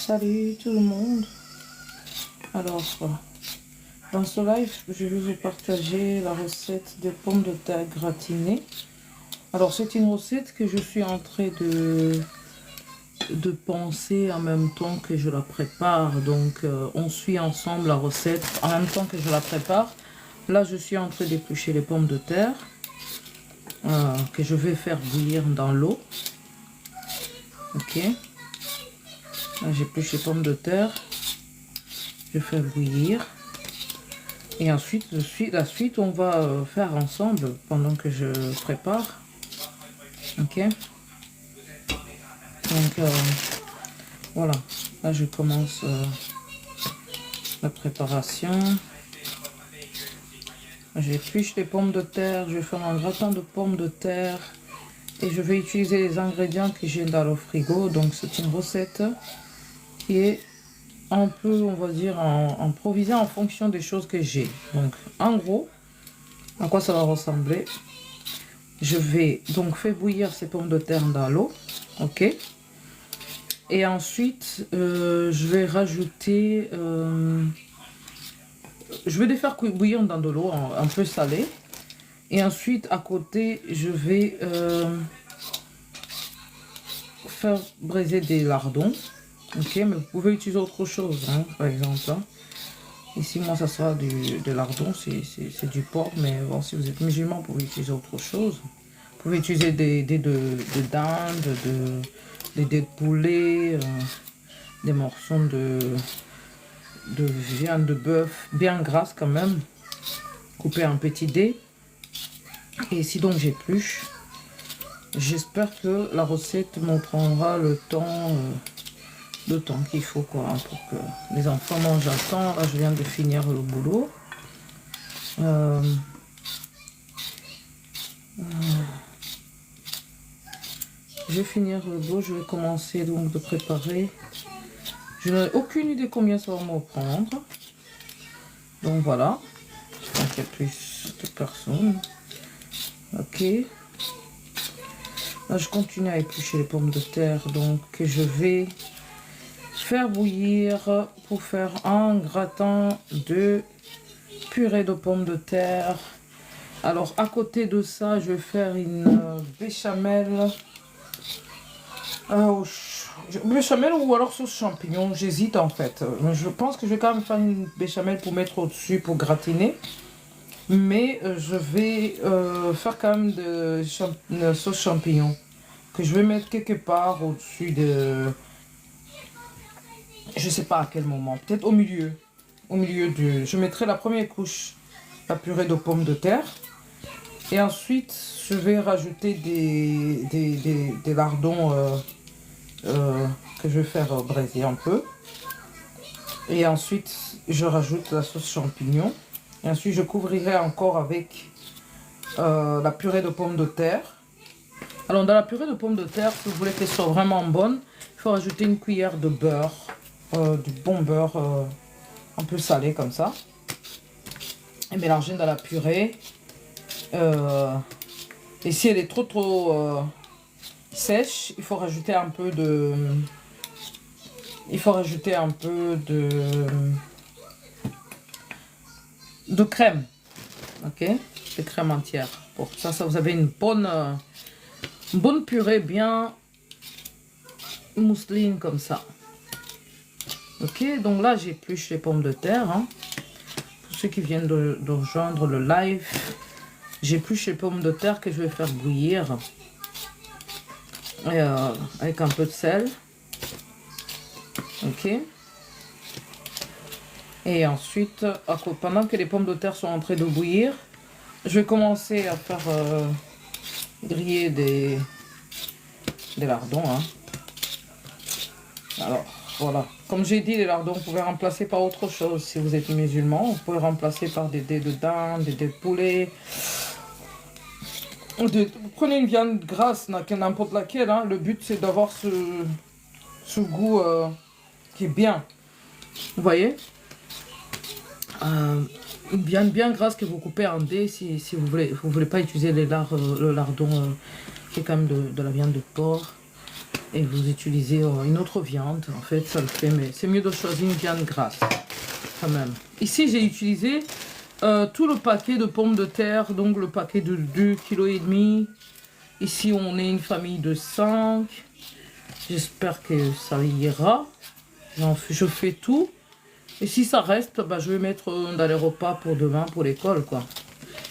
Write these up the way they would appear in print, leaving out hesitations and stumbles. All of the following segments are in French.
Salut tout le monde. Alors, dans ce live, je vais vous partager la recette de pommes de terre gratinées. Alors, c'est une recette que je suis en train de penser en même temps que je la prépare. Donc, on suit ensemble la recette en même temps que je la prépare. Là, je suis en train d'éplucher les pommes de terre que je vais faire bouillir dans l'eau. Ok. J'épluche les pommes de terre, je fais bouillir et ensuite la suite on va faire ensemble pendant que je prépare. Ok, donc voilà, là je commence la préparation. J'épluche les pommes de terre, je vais faire un gratin de pommes de terre et je vais utiliser les ingrédients que j'ai dans le frigo. Donc c'est une recette qui est un peu, on va dire, improviser en fonction des choses que j'ai. Donc, en gros, à quoi ça va ressembler? Je vais donc faire bouillir ces pommes de terre dans l'eau, ok? Et ensuite, je vais rajouter, je vais les faire bouillir dans de l'eau un peu salée. Et ensuite, à côté, je vais faire braiser des lardons. Ok, mais vous pouvez utiliser autre chose, hein, par exemple. Hein. Ici, moi, ça sera de lardon, c'est du porc, mais bon, si vous êtes musulman, vous pouvez utiliser autre chose. Vous pouvez utiliser des dés de dinde, des dés de poulet, des morceaux de viande de bœuf, bien grasse quand même, coupé en petits dés. Et ici, donc, j'épluche. J'espère que la recette me prendra le temps qu'il faut quoi, hein, pour que les enfants mangent à temps. Là, je viens de finir le boulot. Je vais finir le boulot, je vais commencer donc de préparer. Je n'ai aucune idée combien ça va me prendre. Donc voilà, je pense qu'il y a plus de personnes. Ok. Là, je continue à éplucher les pommes de terre, donc je vais faire bouillir pour faire un gratin de purée de pommes de terre. Alors à côté de ça, je vais faire une béchamel. Béchamel ou alors sauce champignon, j'hésite en fait. Je pense que je vais quand même faire une béchamel pour mettre au-dessus pour gratiner. Mais je vais faire quand même de sauce champignon que je vais mettre quelque part au-dessus de... Je sais pas à quel moment, peut-être au milieu. Au milieu du... Je mettrai la première couche, la purée de pommes de terre. Et ensuite, je vais rajouter des lardons que je vais faire braiser un peu. Et ensuite, je rajoute la sauce champignon. Et ensuite, je couvrirai encore avec la purée de pommes de terre. Alors, dans la purée de pommes de terre, si vous voulez qu'elle soit vraiment bonne, il faut rajouter une cuillère de beurre. Du bon beurre un peu salé comme ça. Et mélanger dans la purée. Et si elle est trop sèche, il faut rajouter un peu de... de crème. Ok, de crème entière. Pour ça, vous avez une bonne purée bien mousseline comme ça. Ok, donc là j'épluche les pommes de terre. Hein. Pour ceux qui viennent de rejoindre le live, j'épluche les pommes de terre que je vais faire bouillir avec un peu de sel. Ok. Et ensuite, pendant que les pommes de terre sont en train de bouillir, je vais commencer à faire griller des lardons. Hein. Alors, voilà. Comme j'ai dit, les lardons, vous pouvez remplacer par autre chose. Si vous êtes musulman, vous pouvez remplacer par des dés de dinde, des dés de poulet. Vous prenez une viande grasse, n'importe laquelle. Hein. Le but, c'est d'avoir ce goût qui est bien. Vous voyez, une viande bien grasse que vous coupez en dés si vous voulez pas utiliser le lardon qui est quand même de la viande de porc. et vous utilisez une autre viande, en fait, ça le fait, mais c'est mieux de choisir une viande grasse, quand même. Ici, j'ai utilisé tout le paquet de pommes de terre, donc le paquet de 2,5 kg. Ici, on est une famille de 5. J'espère que ça ira. Je fais tout. Et si ça reste, bah, je vais mettre dans les repas pour demain, pour l'école, quoi.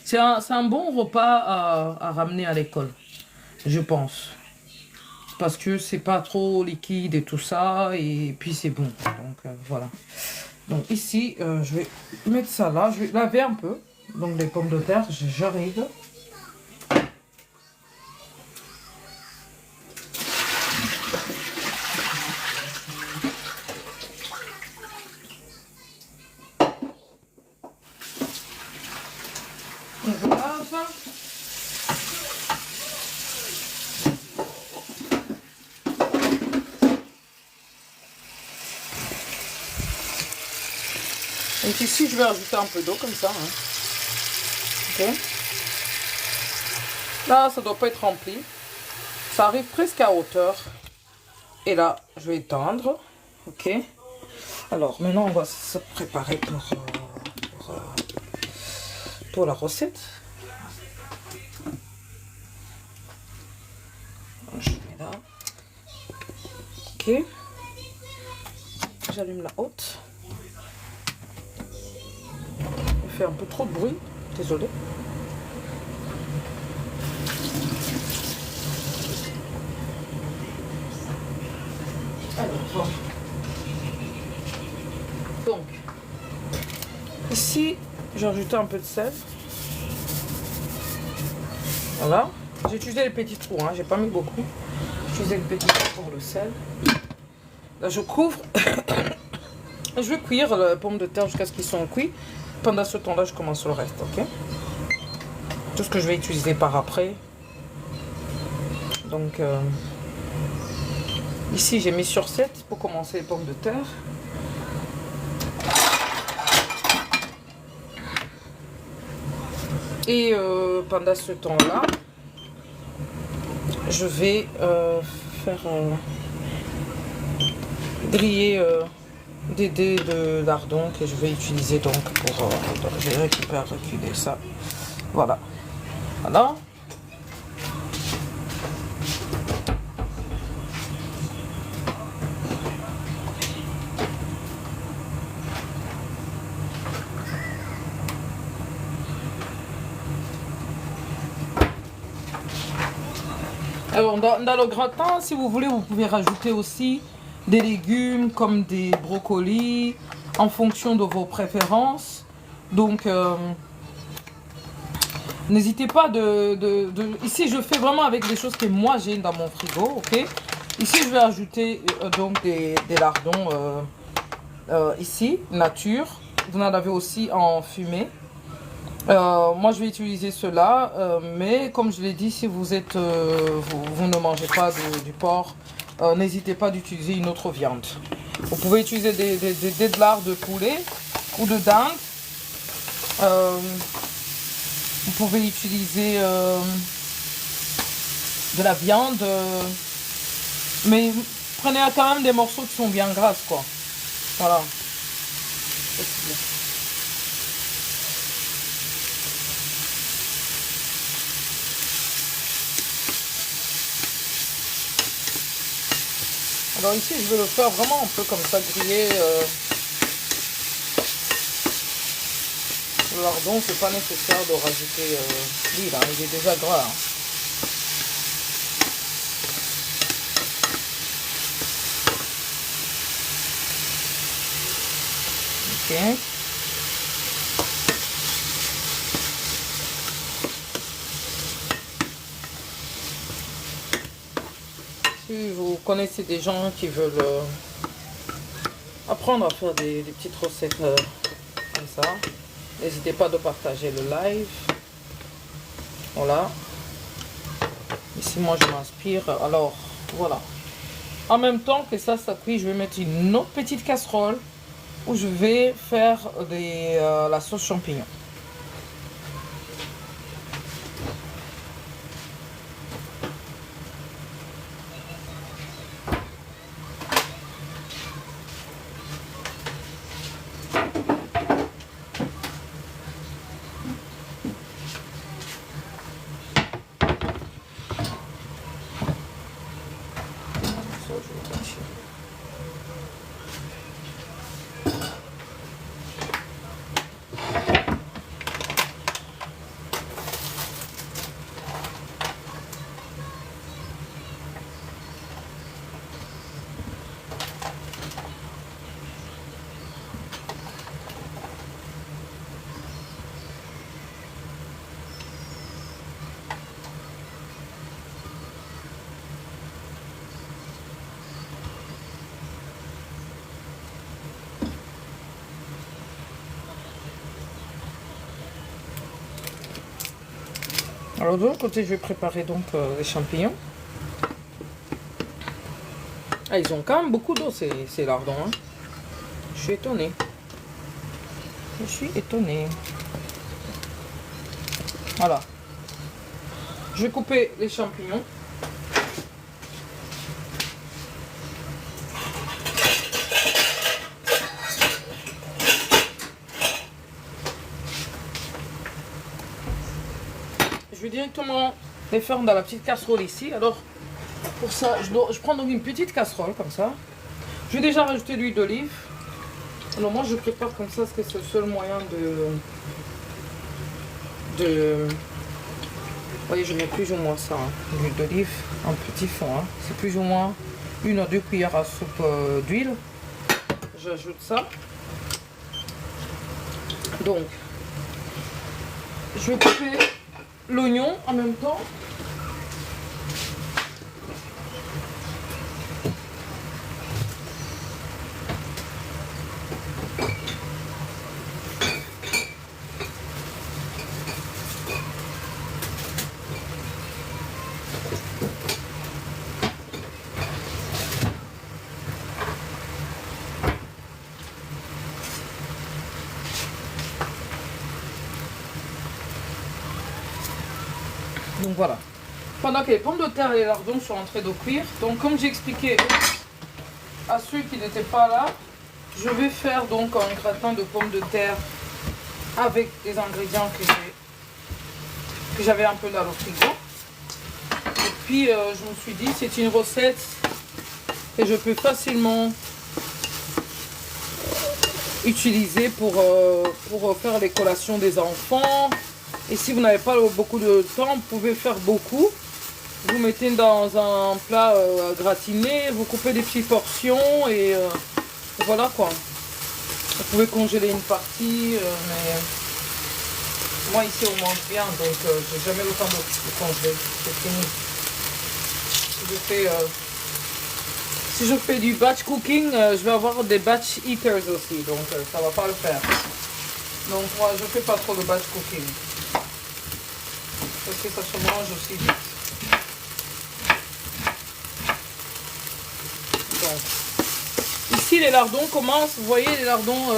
C'est un bon repas à ramener à l'école, je pense. Parce que c'est pas trop liquide et tout ça, et puis c'est bon. Donc voilà. Donc ici, je vais mettre ça là, je vais laver un peu. Donc les pommes de terre, j'arrive. Je lave. Donc ici, je vais rajouter un peu d'eau comme ça. Hein. Ok. Là, ça doit pas être rempli. Ça arrive presque à hauteur. Et là, je vais étendre. Ok. Alors, maintenant, on va se préparer pour la recette. Je mets là. Ok. J'allume la haute. Il fait un peu trop de bruit. Désolée. Alors, donc, ici, j'ai rajouté un peu de sel. Voilà. J'ai utilisé les petits trous, hein. J'ai pas mis beaucoup. J'ai utilisé les petits trous pour le sel. Là, je couvre. Je vais cuire la pomme de terre jusqu'à ce qu'ils sont cuits. Pendant ce temps-là, je commence le reste, ok? Tout ce que je vais utiliser par après. Donc, ici, j'ai mis sur 7 pour commencer les pommes de terre. Et pendant ce temps-là, je vais faire griller des dés de lardon que je vais utiliser donc pour... je vais reculer ça. Voilà. Voilà. Alors, dans le gratin, si vous voulez, vous pouvez rajouter aussi des légumes comme des brocolis en fonction de vos préférences. Donc, n'hésitez pas Ici, je fais vraiment avec des choses que moi j'ai dans mon frigo, ok? Ici, je vais ajouter donc des lardons ici, nature. Vous en avez aussi en fumée. Moi je vais utiliser cela, mais comme je l'ai dit, si vous êtes vous ne mangez pas du porc, n'hésitez pas d'utiliser une autre viande. Vous pouvez utiliser des lards de poulet ou de dinde. Vous pouvez utiliser de la viande, mais prenez quand même des morceaux qui sont bien grasses, quoi. Voilà. Alors ici, je vais le faire vraiment un peu comme ça, griller. Le lardon, c'est pas nécessaire de rajouter l'huile, hein, il est déjà gras. Hein. Ok. Si vous connaissez des gens qui veulent apprendre à faire des petites recettes comme ça, n'hésitez pas de partager le live. Voilà. Ici, moi, je m'inspire. Alors, voilà. En même temps que ça cuit, je vais mettre une autre petite casserole où je vais faire la sauce champignon. Alors de l'autre côté, je vais préparer donc les champignons. Ah, ils ont quand même beaucoup d'eau ces lardons. Hein. Je suis étonnée. Je suis étonnée. Voilà. Je vais couper les champignons. Je vais directement les faire dans la petite casserole ici. Alors, pour ça, je prends donc une petite casserole comme ça. Je vais déjà rajouter de l'huile d'olive. Alors moi, je prépare comme ça parce que c'est le seul moyen Vous voyez, je mets plus ou moins ça, hein, l'huile d'olive en petit fond. Hein. C'est plus ou moins 1 à 2 cuillères à soupe d'huile. J'ajoute ça. Donc, je vais couper l'oignon en même temps. Donc voilà. Pendant que les pommes de terre et les lardons sont en train de cuire, donc comme j'ai expliqué à ceux qui n'étaient pas là, je vais faire donc un gratin de pommes de terre avec les ingrédients que j'avais un peu dans le frigo. Et puis je me suis dit, c'est une recette que je peux facilement utiliser pour faire les collations des enfants. Et si vous n'avez pas beaucoup de temps, vous pouvez faire beaucoup. Vous mettez dans un plat gratiné, vous coupez des petites portions et voilà quoi. Vous pouvez congeler une partie, mais moi ici on mange bien, donc j'ai jamais le temps de congeler. C'est fini. Si je fais du batch cooking, je vais avoir des batch eaters aussi, donc ça va pas le faire. Donc moi je fais pas trop de batch cooking. Parce que ça se mange aussi vite. Donc, ici les lardons commencent, vous voyez les lardons,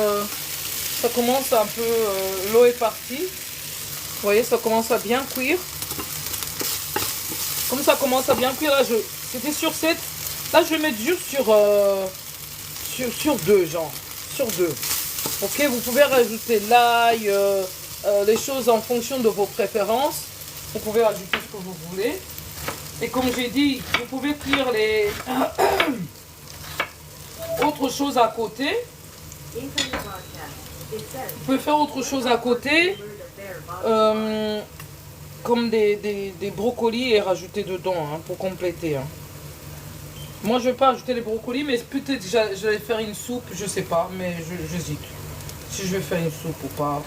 ça commence un peu, l'eau est partie. Vous voyez, ça commence à bien cuire. Comme ça commence à bien cuire, là c'était sur 7. Là je vais mettre juste sur 2, genre, sur 2. Ok, vous pouvez rajouter l'ail, les choses en fonction de vos préférences. Vous pouvez ajouter ce que vous voulez. Et comme j'ai dit, vous pouvez cuire les autre chose à côté. Vous pouvez faire autre chose à côté. Comme des brocolis et rajouter dedans hein, pour compléter. Hein. Moi, je ne vais pas ajouter les brocolis, mais peut-être que j'allais faire une soupe. Je sais pas, mais j'hésite. Si je vais faire une soupe ou pas.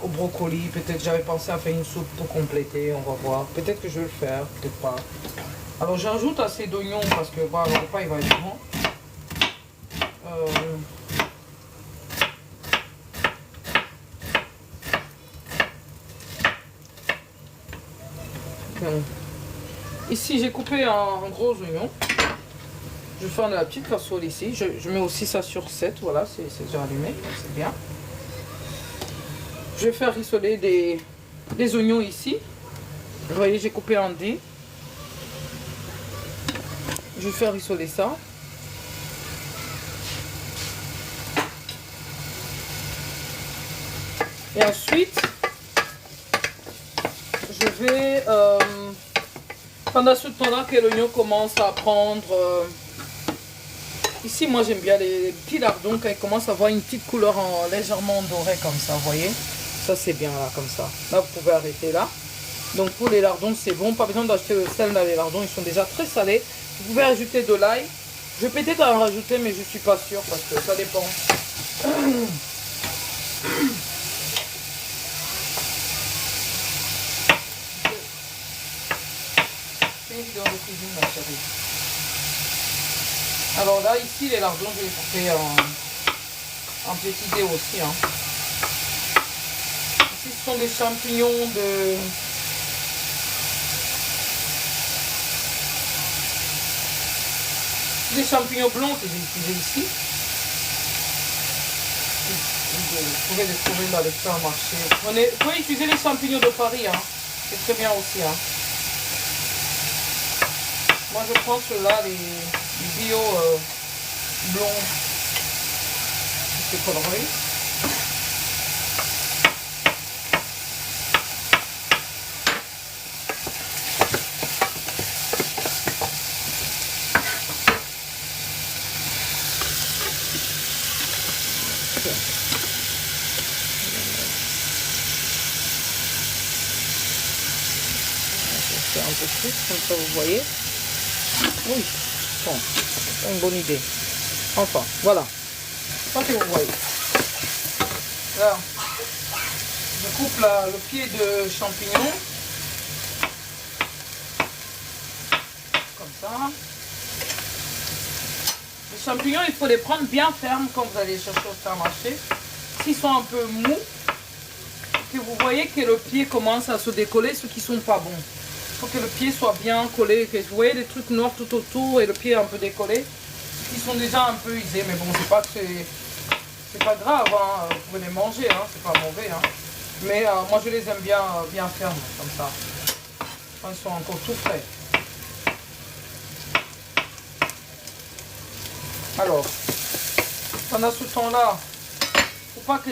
Au brocoli, peut-être j'avais pensé à faire une soupe pour compléter, on va voir. Peut-être que je vais le faire, peut-être pas. Alors j'ajoute assez d'oignons parce que voilà, le repas il va être grand. Ici j'ai coupé un gros oignon. Je vais faire de la petite casserole ici. Je mets aussi ça sur 7, voilà, c'est déjà allumé, c'est bien. Je vais faire rissoler des oignons ici. Vous voyez, j'ai coupé en dés. Je vais faire rissoler ça. Et ensuite, je vais, pendant ce temps-là que l'oignon commence à prendre... ici, moi, j'aime bien les petits lardons quand ils commencent à avoir une petite couleur légèrement dorée comme ça, vous voyez. Ça c'est bien là comme ça. Là vous pouvez arrêter là. Donc pour les lardons c'est bon. Pas besoin d'acheter le sel dans les lardons. Ils sont déjà très salés. Vous pouvez ajouter de l'ail. Je vais peut-être en rajouter mais je suis pas sûre parce que ça dépend. Alors là ici les lardons je vais les couper en petits dés aussi. Hein. Ce sont des champignons les champignons blancs que j'ai utilisés ici. Vous pouvez les trouver dans les supermarchés. Vous pouvez utiliser les champignons de Paris, hein. C'est très bien aussi. Hein. Moi je prends ceux-là, les bio blonds. C'est coloré. Un peu plus, comme ça vous voyez. Oui, bon, c'est une bonne idée. Enfin, voilà. Ça que vous voyez. Là, je coupe le pied de champignon. Comme ça. Les champignons, il faut les prendre bien fermes quand vous allez les chercher au supermarché. S'ils sont un peu mous, que vous voyez que le pied commence à se décoller, ceux qui sont pas bons. Il faut que le pied soit bien collé, que vous voyez des trucs noirs tout autour et le pied un peu décollé. Ils sont déjà un peu usés, mais bon, c'est pas que c'est pas grave, hein. Vous pouvez les manger, hein. C'est pas mauvais. Hein. Mais moi je les aime bien, bien fermes, comme ça. Quand ils sont encore tout frais. Alors, pendant ce temps-là, pour pas que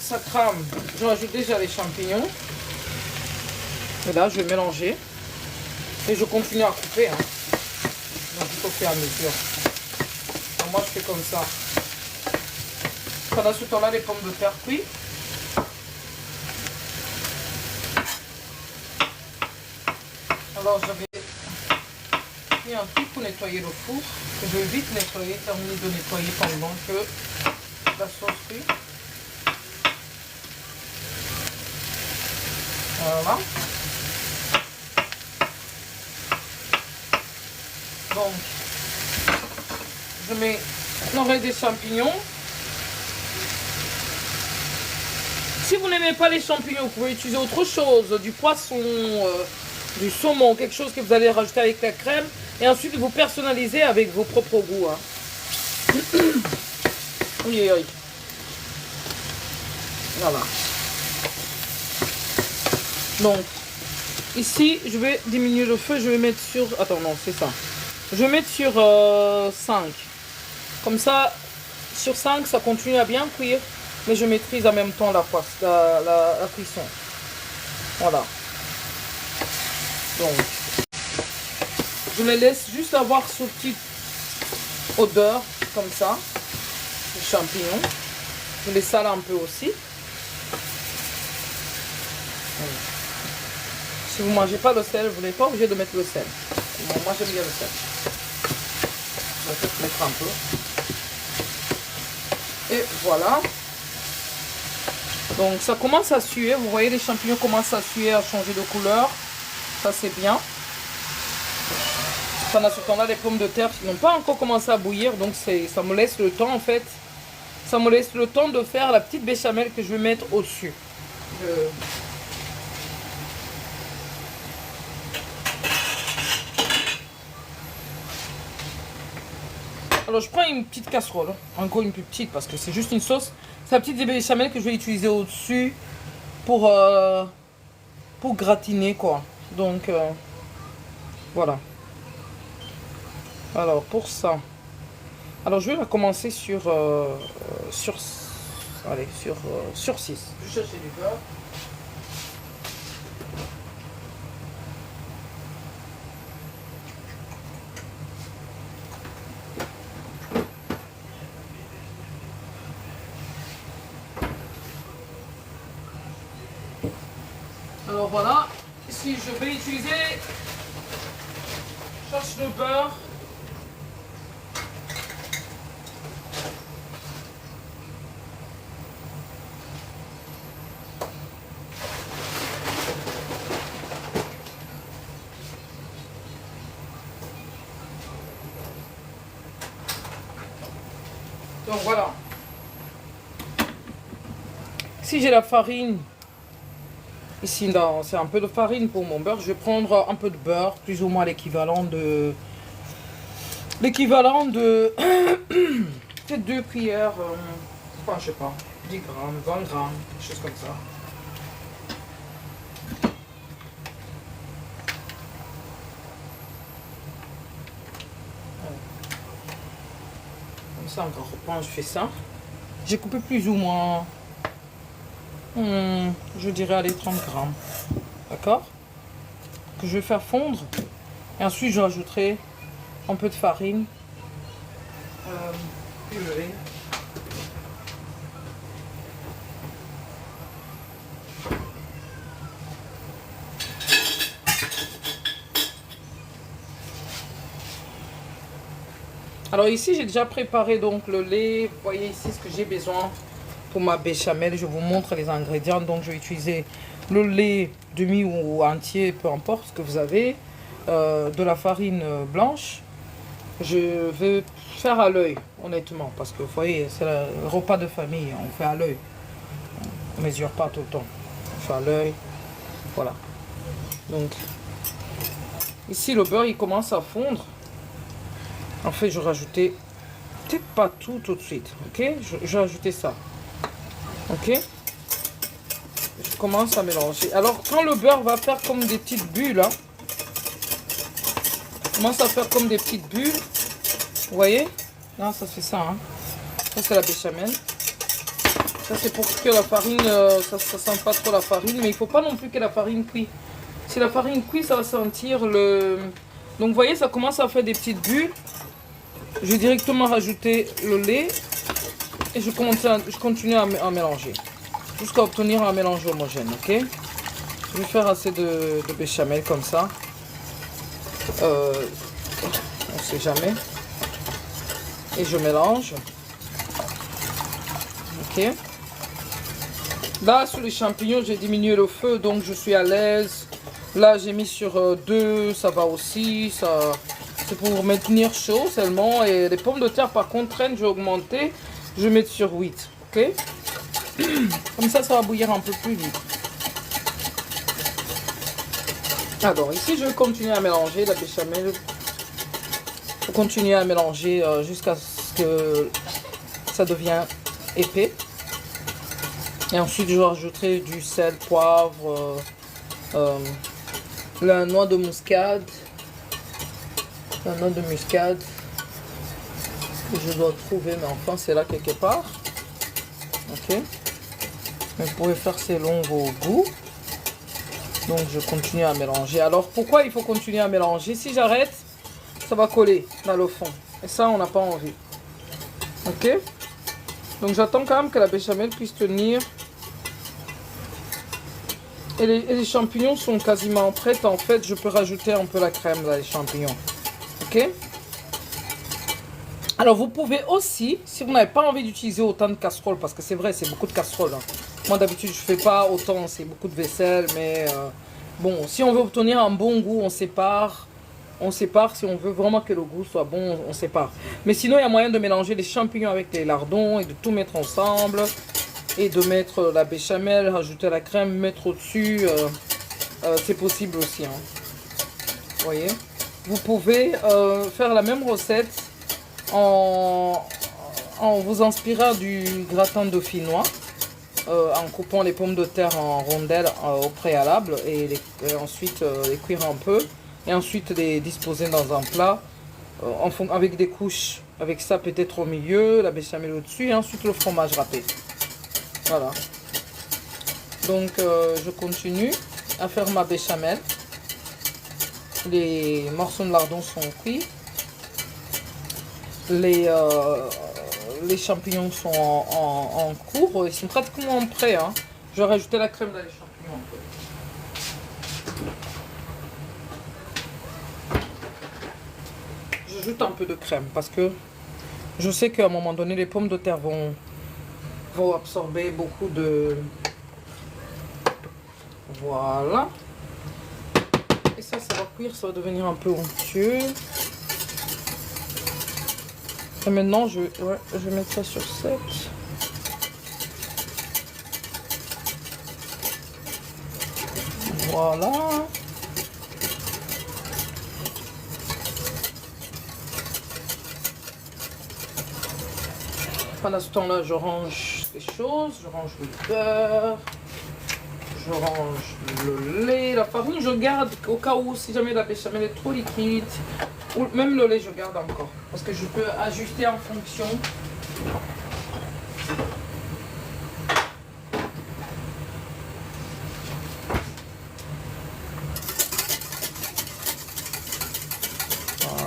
ça crame, je rajoute déjà les champignons. Et là, je vais mélanger. Et je continue à couper. Hein. Donc il faut faire à mesure. Donc, moi je fais comme ça. Pendant ce temps-là, les pommes de terre cuites. Alors j'avais pris un truc pour nettoyer le four. Que je vais vite nettoyer, terminer de nettoyer pendant que la sauce cuit. Voilà. Donc, je mets l'oreille des champignons. Si vous n'aimez pas les champignons, vous pouvez utiliser autre chose, du poisson, du saumon, quelque chose que vous allez rajouter avec la crème. Et ensuite, vous personnalisez avec vos propres goûts. Hein. Oui, oui. Voilà. Donc, ici, je vais diminuer le feu. Je vais mettre sur... Attends, non, c'est ça. Je vais mettre sur 5. Comme ça, sur 5, ça continue à bien cuire. Mais je maîtrise en même temps la cuisson. Voilà. Donc, je les laisse juste avoir ce petit odeur, comme ça. Les champignons. Je les sale un peu aussi. Voilà. Si vous ne mangez pas le sel, vous n'êtes pas obligé de mettre le sel. Moi, j'aime bien le sel. Je vais peut-être mettre un peu. Et voilà. Donc, ça commence à suer. Vous voyez, les champignons commencent à suer, à changer de couleur. Ça, c'est bien. Pendant ce temps-là, les pommes de terre n'ont pas encore commencé à bouillir. Donc, ça me laisse le temps, en fait. Ça me laisse le temps de faire la petite béchamel que je vais mettre au-dessus. Alors, je prends une petite casserole, encore une plus petite parce que c'est juste une sauce. C'est la petite béchamel que je vais utiliser au-dessus pour gratiner, quoi. Donc, voilà. Alors, pour ça, alors je vais la commencer sur 6. Je cherche du beurre. Alors voilà, ici je vais utiliser, je cherche le beurre. Donc voilà. Si j'ai la farine, ici c'est un peu de farine pour mon beurre, je vais prendre un peu de beurre, plus ou moins l'équivalent de l'équivalent de peut-être 2 cuillères, enfin, je sais pas, 10 grammes, 20 grammes, des choses comme ça. Comme ça, encore reprend, je fais ça. J'ai coupé plus ou moins, je dirais, allez, 30 grammes. D'accord? Que je vais faire fondre. Et ensuite, je rajouterai un peu de farine. Purée. Alors ici, j'ai déjà préparé donc le lait. Vous voyez ici ce que j'ai besoin pour ma béchamel. Je vous montre les ingrédients. Donc je vais utiliser le lait demi ou entier, peu importe ce que vous avez. De la farine blanche. Je vais faire à l'œil, honnêtement. Parce que vous voyez, c'est le repas de famille. On fait à l'œil. On ne mesure pas tout le temps. On fait à l'œil. Voilà. Donc ici, le beurre, il commence à fondre. En fait, je rajoutais peut-être pas tout de suite, ok? Je rajoutais ça, ok? Je commence à mélanger. Alors, quand le beurre va faire comme des petites bulles, hein, commence à faire comme des petites bulles, vous voyez? Là, ça fait ça, hein. Ça, c'est la béchamel. Ça, c'est pour que la farine, ça sente pas trop la farine, mais il faut pas non plus que la farine cuit. Si la farine cuit, ça va sentir le... Donc, vous voyez, ça commence à faire des petites bulles. Je vais directement rajouter le lait et je continue à mélanger jusqu'à obtenir un mélange homogène, ok? Je vais faire assez de béchamel comme ça. On ne sait jamais. Et je mélange. Ok. Là, sur les champignons, j'ai diminué le feu, donc je suis à l'aise. Là, j'ai mis sur 2, ça va aussi. C'est pour maintenir chaud seulement. Et les pommes de terre, par contre, traînent, je vais augmenter. Je vais mettre sur 8. Ok? Comme ça va bouillir un peu plus vite. Alors, ici, je vais continuer à mélanger la béchamel. Je vais continuer à mélanger jusqu'à ce que ça devienne épais. Et ensuite, je rajouterai du sel, poivre, la noix de muscade. La noix de muscade que je dois trouver, mais enfin c'est là quelque part. Ok. Mais vous pouvez faire selon vos goûts. Donc je continue à mélanger. Alors pourquoi il faut continuer à mélanger? Si j'arrête, ça va coller dans le fond. Et ça, on n'a pas envie. Ok. Donc j'attends quand même que la béchamel puisse tenir. Et les champignons sont quasiment prêts. En fait, je peux rajouter un peu la crème dans les champignons. Ok. Alors vous pouvez aussi, si vous n'avez pas envie d'utiliser autant de casseroles, parce que c'est vrai, c'est beaucoup de casseroles. Hein. Moi d'habitude je fais pas autant, c'est beaucoup de vaisselle, mais bon, si on veut obtenir un bon goût, on sépare. On sépare, si on veut vraiment que le goût soit bon, on sépare. Mais sinon il y a moyen de mélanger les champignons avec les lardons et de tout mettre ensemble. Et de mettre la béchamel, rajouter la crème, mettre au-dessus. C'est possible aussi. Hein. Vous voyez? Vous pouvez faire la même recette en vous inspirant du gratin dauphinois, en coupant les pommes de terre en rondelles au préalable et ensuite les cuire un peu et ensuite les disposer dans un plat avec des couches, avec ça peut-être au milieu, la béchamel au-dessus et ensuite le fromage râpé. Voilà. Donc je continue à faire ma béchamel. Les morceaux de lardons sont cuits. Les champignons sont en cours. Ils sont pratiquement prêts. Hein. Je vais rajouter la crème dans les champignons un peu. J'ajoute un peu de crème parce que je sais qu'à un moment donné, les pommes de terre vont absorber beaucoup de... Voilà. Et ça va cuire, ça va devenir un peu onctueux. Et maintenant, je vais mettre ça sur 7. Voilà. Pendant ce temps-là, je range les choses. Je range le beurre. Je range le lait, la farine. Je garde au cas où, si jamais la béchamel est trop liquide. Ou même le lait, je garde encore. Parce que je peux ajuster en fonction.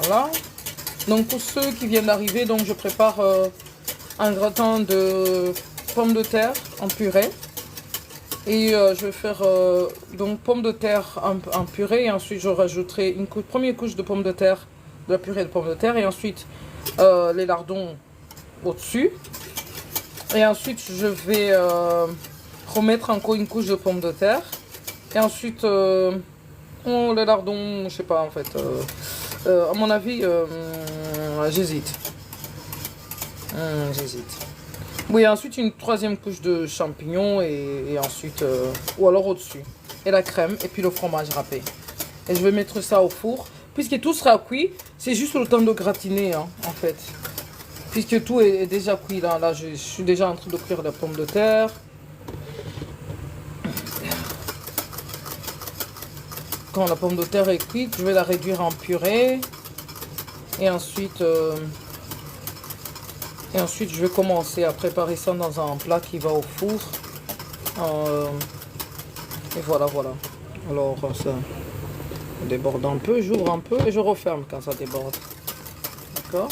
Voilà. Donc pour ceux qui viennent d'arriver, donc je prépare un gratin de pommes de terre en purée. Et je vais faire donc pommes de terre en purée. Et ensuite je rajouterai une première couche de pommes de terre, de la purée de pommes de terre. Et ensuite les lardons au-dessus. Et ensuite je vais remettre encore une couche de pommes de terre. Et ensuite les lardons, je sais pas en fait. À mon avis, j'hésite. Oui, ensuite une troisième couche de champignons et ensuite, ou alors au-dessus. Et la crème et puis le fromage râpé. Et je vais mettre ça au four. Puisque tout sera cuit, c'est juste le temps de gratiner hein, en fait. Puisque tout est déjà cuit là. Là, je suis déjà en train de cuire la pomme de terre. Quand la pomme de terre est cuite, je vais la réduire en purée. Et ensuite, je vais commencer à préparer ça dans un plat qui va au four. Et voilà. Alors, ça déborde un peu, j'ouvre un peu et je referme quand ça déborde. D'accord?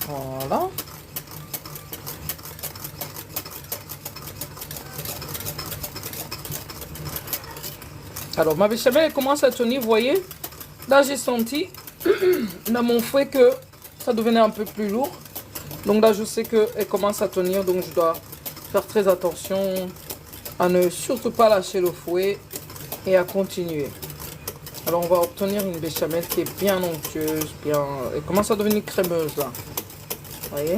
Voilà. Alors, ma béchamel, elle commence à tenir, vous voyez. Là, j'ai senti dans mon fouet que ça devenait un peu plus lourd. Donc là, je sais qu'elle commence à tenir. Donc, je dois faire très attention à ne surtout pas lâcher le fouet et à continuer. Alors, on va obtenir une béchamel qui est bien onctueuse. Elle commence à devenir crémeuse, là. Vous voyez.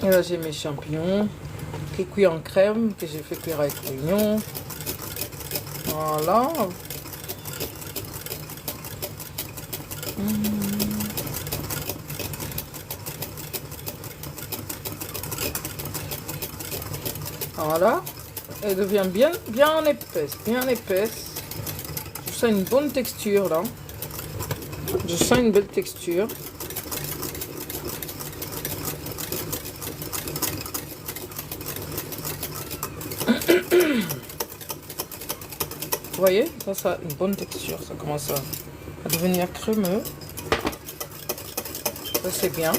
Et là, j'ai mes champignons qui cuit en crème, que j'ai fait cuire avec l'oignon. Voilà. Voilà. Elle devient bien épaisse, Je sens une bonne texture là. Je sens une belle texture. Vous voyez, ça a une bonne texture, ça commence à devenir crémeux. Ça c'est bien.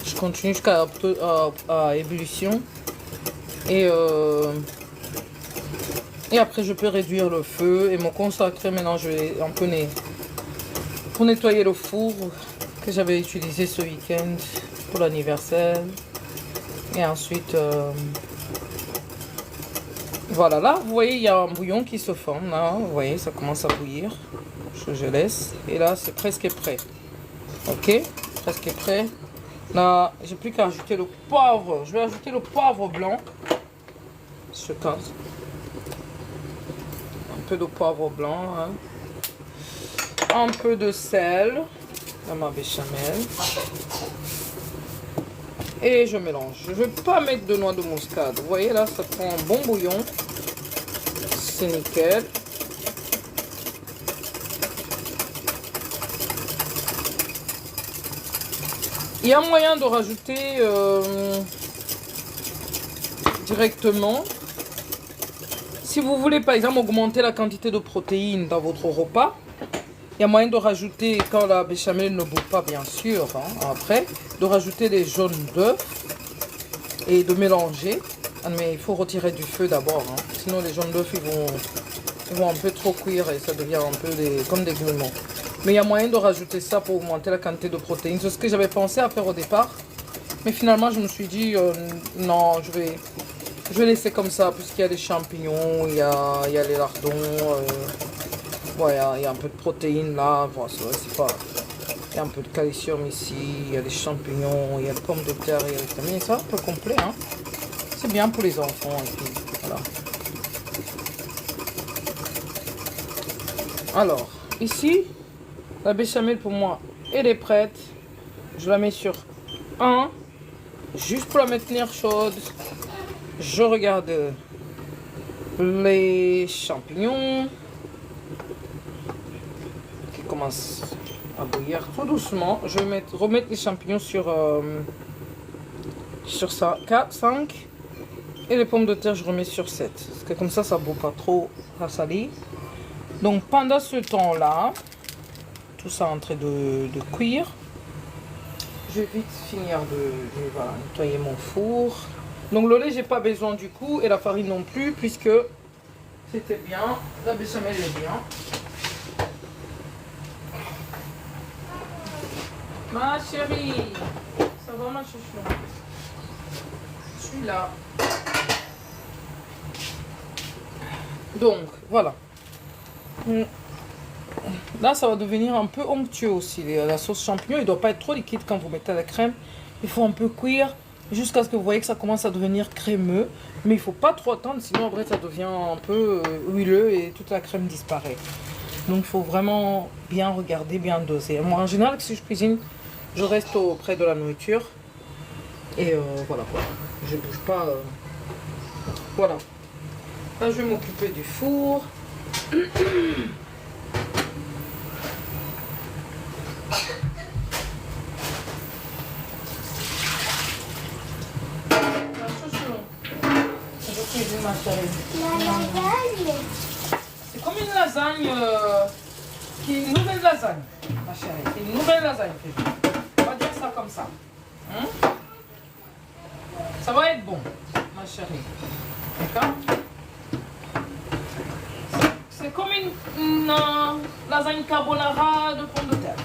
Je continue jusqu'à ébullition et après je peux réduire le feu et me consacrer. Maintenant je vais un peu pour nettoyer le four que j'avais utilisé ce week-end pour l'anniversaire. Et ensuite, voilà, là, vous voyez, il y a un bouillon qui se forme. Là, vous voyez, ça commence à bouillir. Je laisse. Et là, c'est presque prêt. Ok, presque prêt. Là, j'ai plus qu'à ajouter le poivre. Je vais ajouter le poivre blanc. Je casse. Un peu de poivre blanc. Hein. Un peu de sel dans ma béchamel. Et je mélange. Je ne vais pas mettre de noix de muscade. Vous voyez là, ça prend un bon bouillon. C'est nickel. Il y a moyen de rajouter directement. Si vous voulez par exemple augmenter la quantité de protéines dans votre repas, il y a moyen de rajouter, quand la béchamel ne bout pas bien sûr, hein, après, de rajouter des jaunes d'œufs et de mélanger. Mais il faut retirer du feu d'abord, hein, sinon les jaunes d'œufs ils vont un peu trop cuire et ça devient un peu comme des grumeaux. Mais il y a moyen de rajouter ça pour augmenter la quantité de protéines. C'est ce que j'avais pensé à faire au départ. Mais finalement je me suis dit non, je vais laisser comme ça puisqu'il y a des champignons, il y a les lardons. Ouais, il y a un peu de protéines là, bon, c'est pas... Il y a un peu de calcium ici, il y a des champignons, il y a des pommes de terre, il y a des vitamines. C'est un peu complet, hein. C'est bien pour les enfants. Et puis, voilà. Alors, ici, la béchamel pour moi, elle est prête. Je la mets sur 1, juste pour la maintenir chaude. Je regarde les champignons qui commencent à bouillir tout doucement. Je vais remettre les champignons sur ça, 4, 5. Et les pommes de terre, je remets sur 7. Parce que comme ça ne bout pas trop à saler. Donc pendant ce temps-là, tout ça est en train de cuire. Je vais vite finir de voilà, nettoyer mon four. Donc le lait, j'ai pas besoin du coup. Et la farine non plus, puisque c'était bien. La béchamel est bien. Ma chérie, ça va ma chouchou? Je suis là. Donc, voilà. Là, ça va devenir un peu onctueux aussi. La sauce champignon, il ne doit pas être trop liquide quand vous mettez la crème. Il faut un peu cuire jusqu'à ce que vous voyez que ça commence à devenir crémeux. Mais il ne faut pas trop attendre, sinon après ça devient un peu huileux et toute la crème disparaît. Donc, il faut vraiment bien regarder, bien doser. Moi, en général, si je cuisine, je reste auprès de la nourriture. Et voilà quoi. Je ne bouge pas. Voilà. Là, je vais m'occuper du four. C'est comme une lasagne, une nouvelle lasagne, ma chérie. C'est une nouvelle lasagne que je on va dire ça comme ça. Hein? Ça va être bon, ma chérie. D'accord? C'est comme une lasagne carbonara de pommes de terre.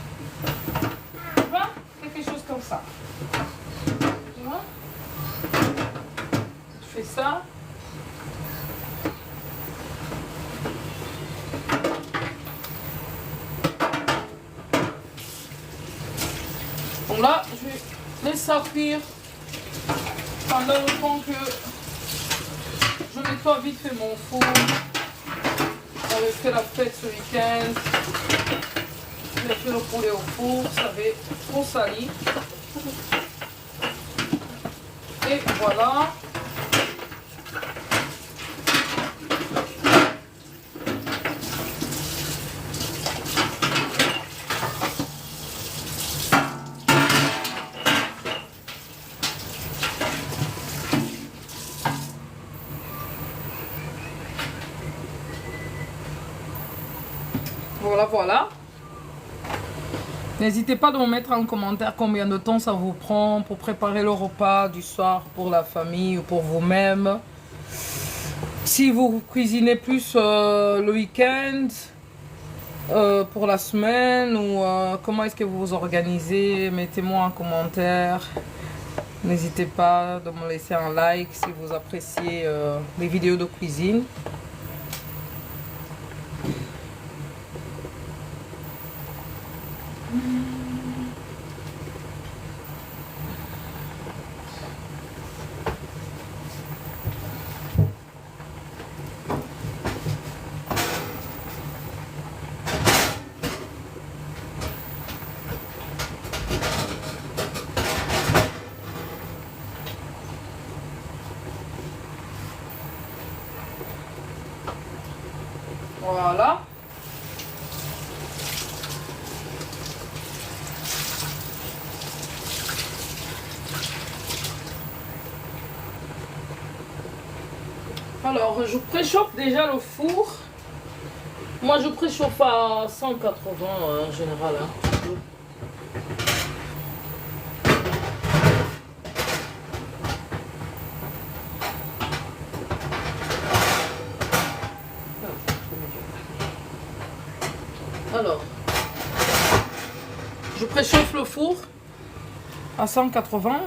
Tu vois? Quelque chose comme ça. Tu vois? Je fais ça. Donc là, je laisse ça cuire pendant le temps que je nettoie vite fait mon four. J'avais fait la fête ce week-end. J'ai fait le poulet au four, ça avait trop sali. Et voilà. Voilà, voilà. N'hésitez pas de me mettre en commentaire combien de temps ça vous prend pour préparer le repas du soir pour la famille ou pour vous-même. Si vous cuisinez plus le week-end, pour la semaine, ou comment est-ce que vous vous organisez, mettez-moi en commentaire. N'hésitez pas de me laisser un like si vous appréciez les vidéos de cuisine. Voilà. Alors, je préchauffe déjà le four. Moi, je préchauffe à 180 en général. Hein. Alors, je préchauffe le four à 180.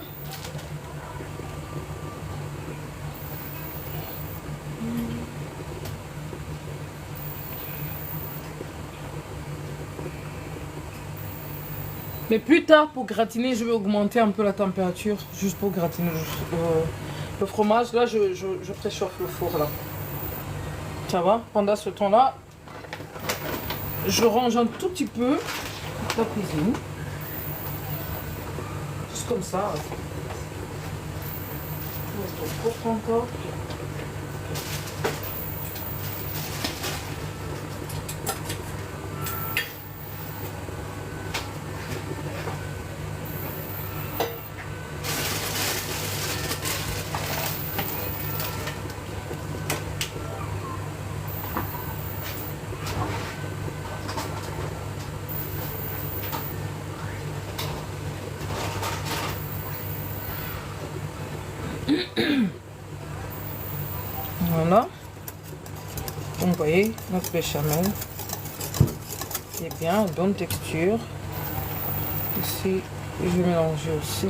Mais plus tard, pour gratiner, je vais augmenter un peu la température, juste pour gratiner le fromage. Là, je préchauffe le four, là. Ça va? Pendant ce temps-là, je range un tout petit peu la cuisine. Juste comme ça. Trop propre encore. Voilà. Donc, vous voyez, notre béchamel est bien, bonne texture. Ici, je vais mélanger aussi.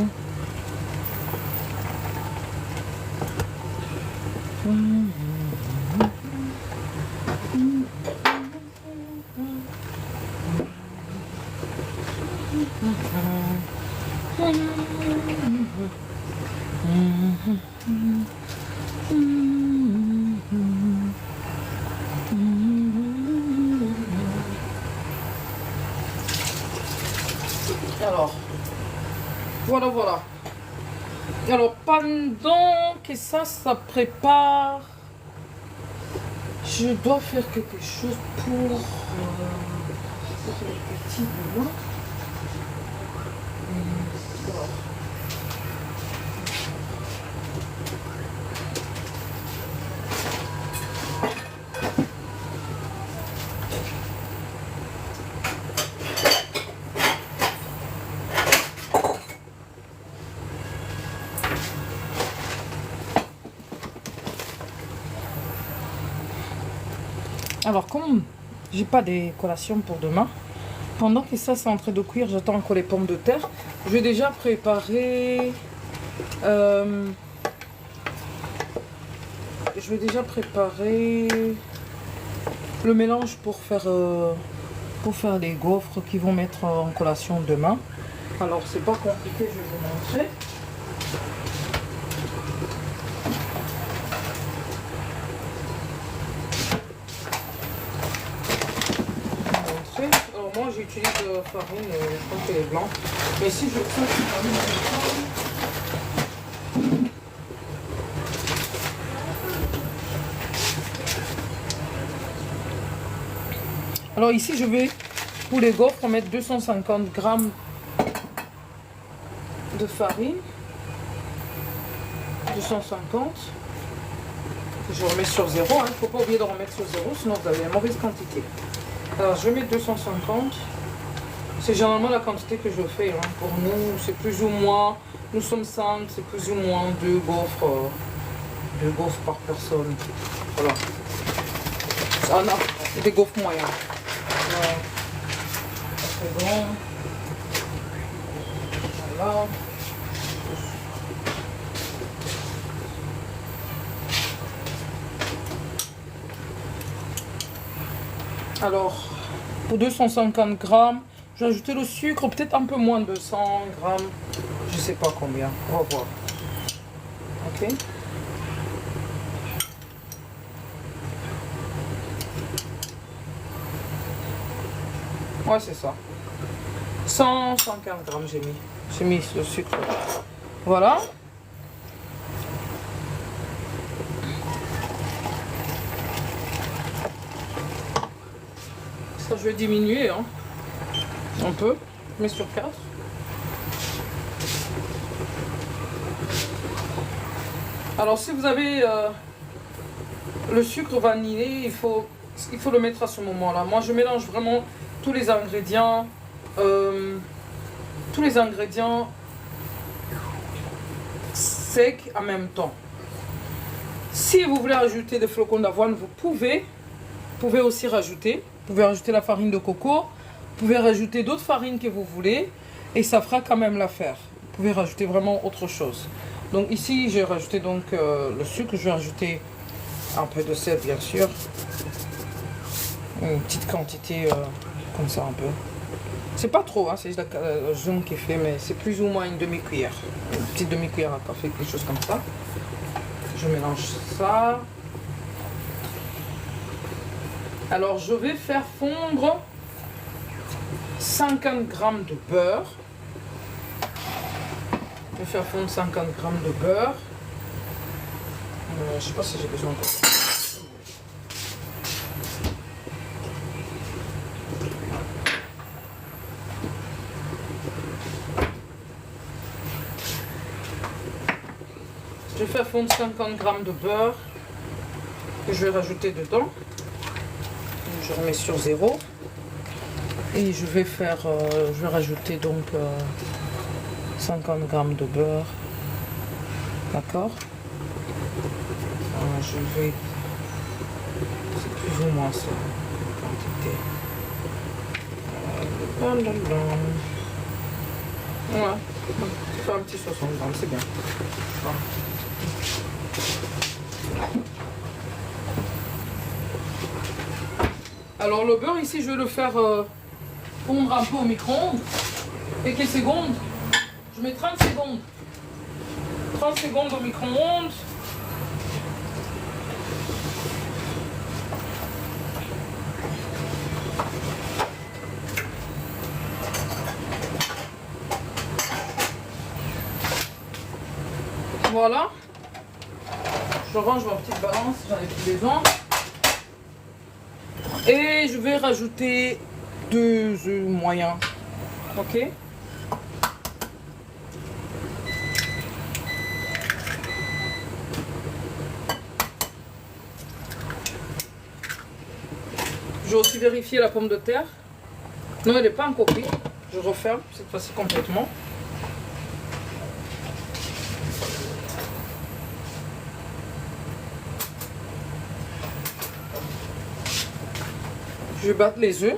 Alors, voilà. Alors, pendant que ça prépare, je dois faire quelque chose pour les petits boulots. Alors, comme j'ai pas des collations pour demain, pendant que ça c'est en train de cuire, j'attends encore les pommes de terre. Je vais déjà préparer le mélange pour faire les gaufres qui vont mettre en collation demain. Alors c'est pas compliqué, je vais vous montrer. Alors moi j'utilise farine, je crois qu'elle est blanche. Mais si je trouve alors ici je vais pour les gaufres mettre 250 grammes de farine. 250. Je remets sur 0, il ne faut pas oublier de remettre sur 0, sinon vous avez la mauvaise quantité. Alors je vais mettre 250. C'est généralement la quantité que je fais. Pour nous, c'est plus ou moins, nous sommes 5, c'est plus ou moins 2 gaufres par personne. Voilà. Ah non, c'est des gaufres moyens. Voilà. C'est bon. Voilà. Alors, pour 250 grammes, je vais ajouter le sucre, peut-être un peu moins de 100 grammes. Je sais pas combien. On va voir. Ok. Ouais, c'est ça. 115 grammes j'ai mis. J'ai mis le sucre. Voilà. Ça, je vais diminuer un peu. Je mets sur 4. Alors, si vous avez le sucre vanillé, il faut le mettre à ce moment-là. Moi, je mélange vraiment tous les ingrédients secs en même temps. Si vous voulez rajouter des flocons d'avoine, vous pouvez aussi rajouter. Vous pouvez rajouter la farine de coco. Vous pouvez rajouter d'autres farines que vous voulez. Et ça fera quand même l'affaire. Vous pouvez rajouter vraiment autre chose. Donc ici, j'ai rajouté donc le sucre. Je vais rajouter un peu de sel, bien sûr. Une petite quantité, comme ça un peu. C'est pas trop, hein, c'est juste le jaune qui est fait, mais c'est plus ou moins une demi-cuillère. Une petite demi-cuillère à café, quelque chose comme ça. Je mélange ça. Alors, je vais faire fondre 50 g de beurre. Je vais faire fondre 50 g de beurre. Je sais pas si j'ai besoin de ça. Je vais faire fondre 50 g de beurre que je vais rajouter dedans. Je remets sur 0. Et je vais rajouter donc 50 g de beurre. D'accord. Je vais... C'est plus ou moins ça. Quantité. Voilà. Je fais un petit 60 g, c'est bien. Voilà. Alors le beurre ici, je vais le faire fondre un peu au micro-ondes. Et quelques secondes, je mets 30 secondes. 30 secondes au micro-ondes. Voilà. Je range ma petite balance, j'en ai plus besoin. Et je vais rajouter 2 œufs moyens. Ok. Je vais aussi vérifier la pomme de terre. Non, elle n'est pas encore cuite. Je referme cette fois-ci complètement. Je vais battre les œufs.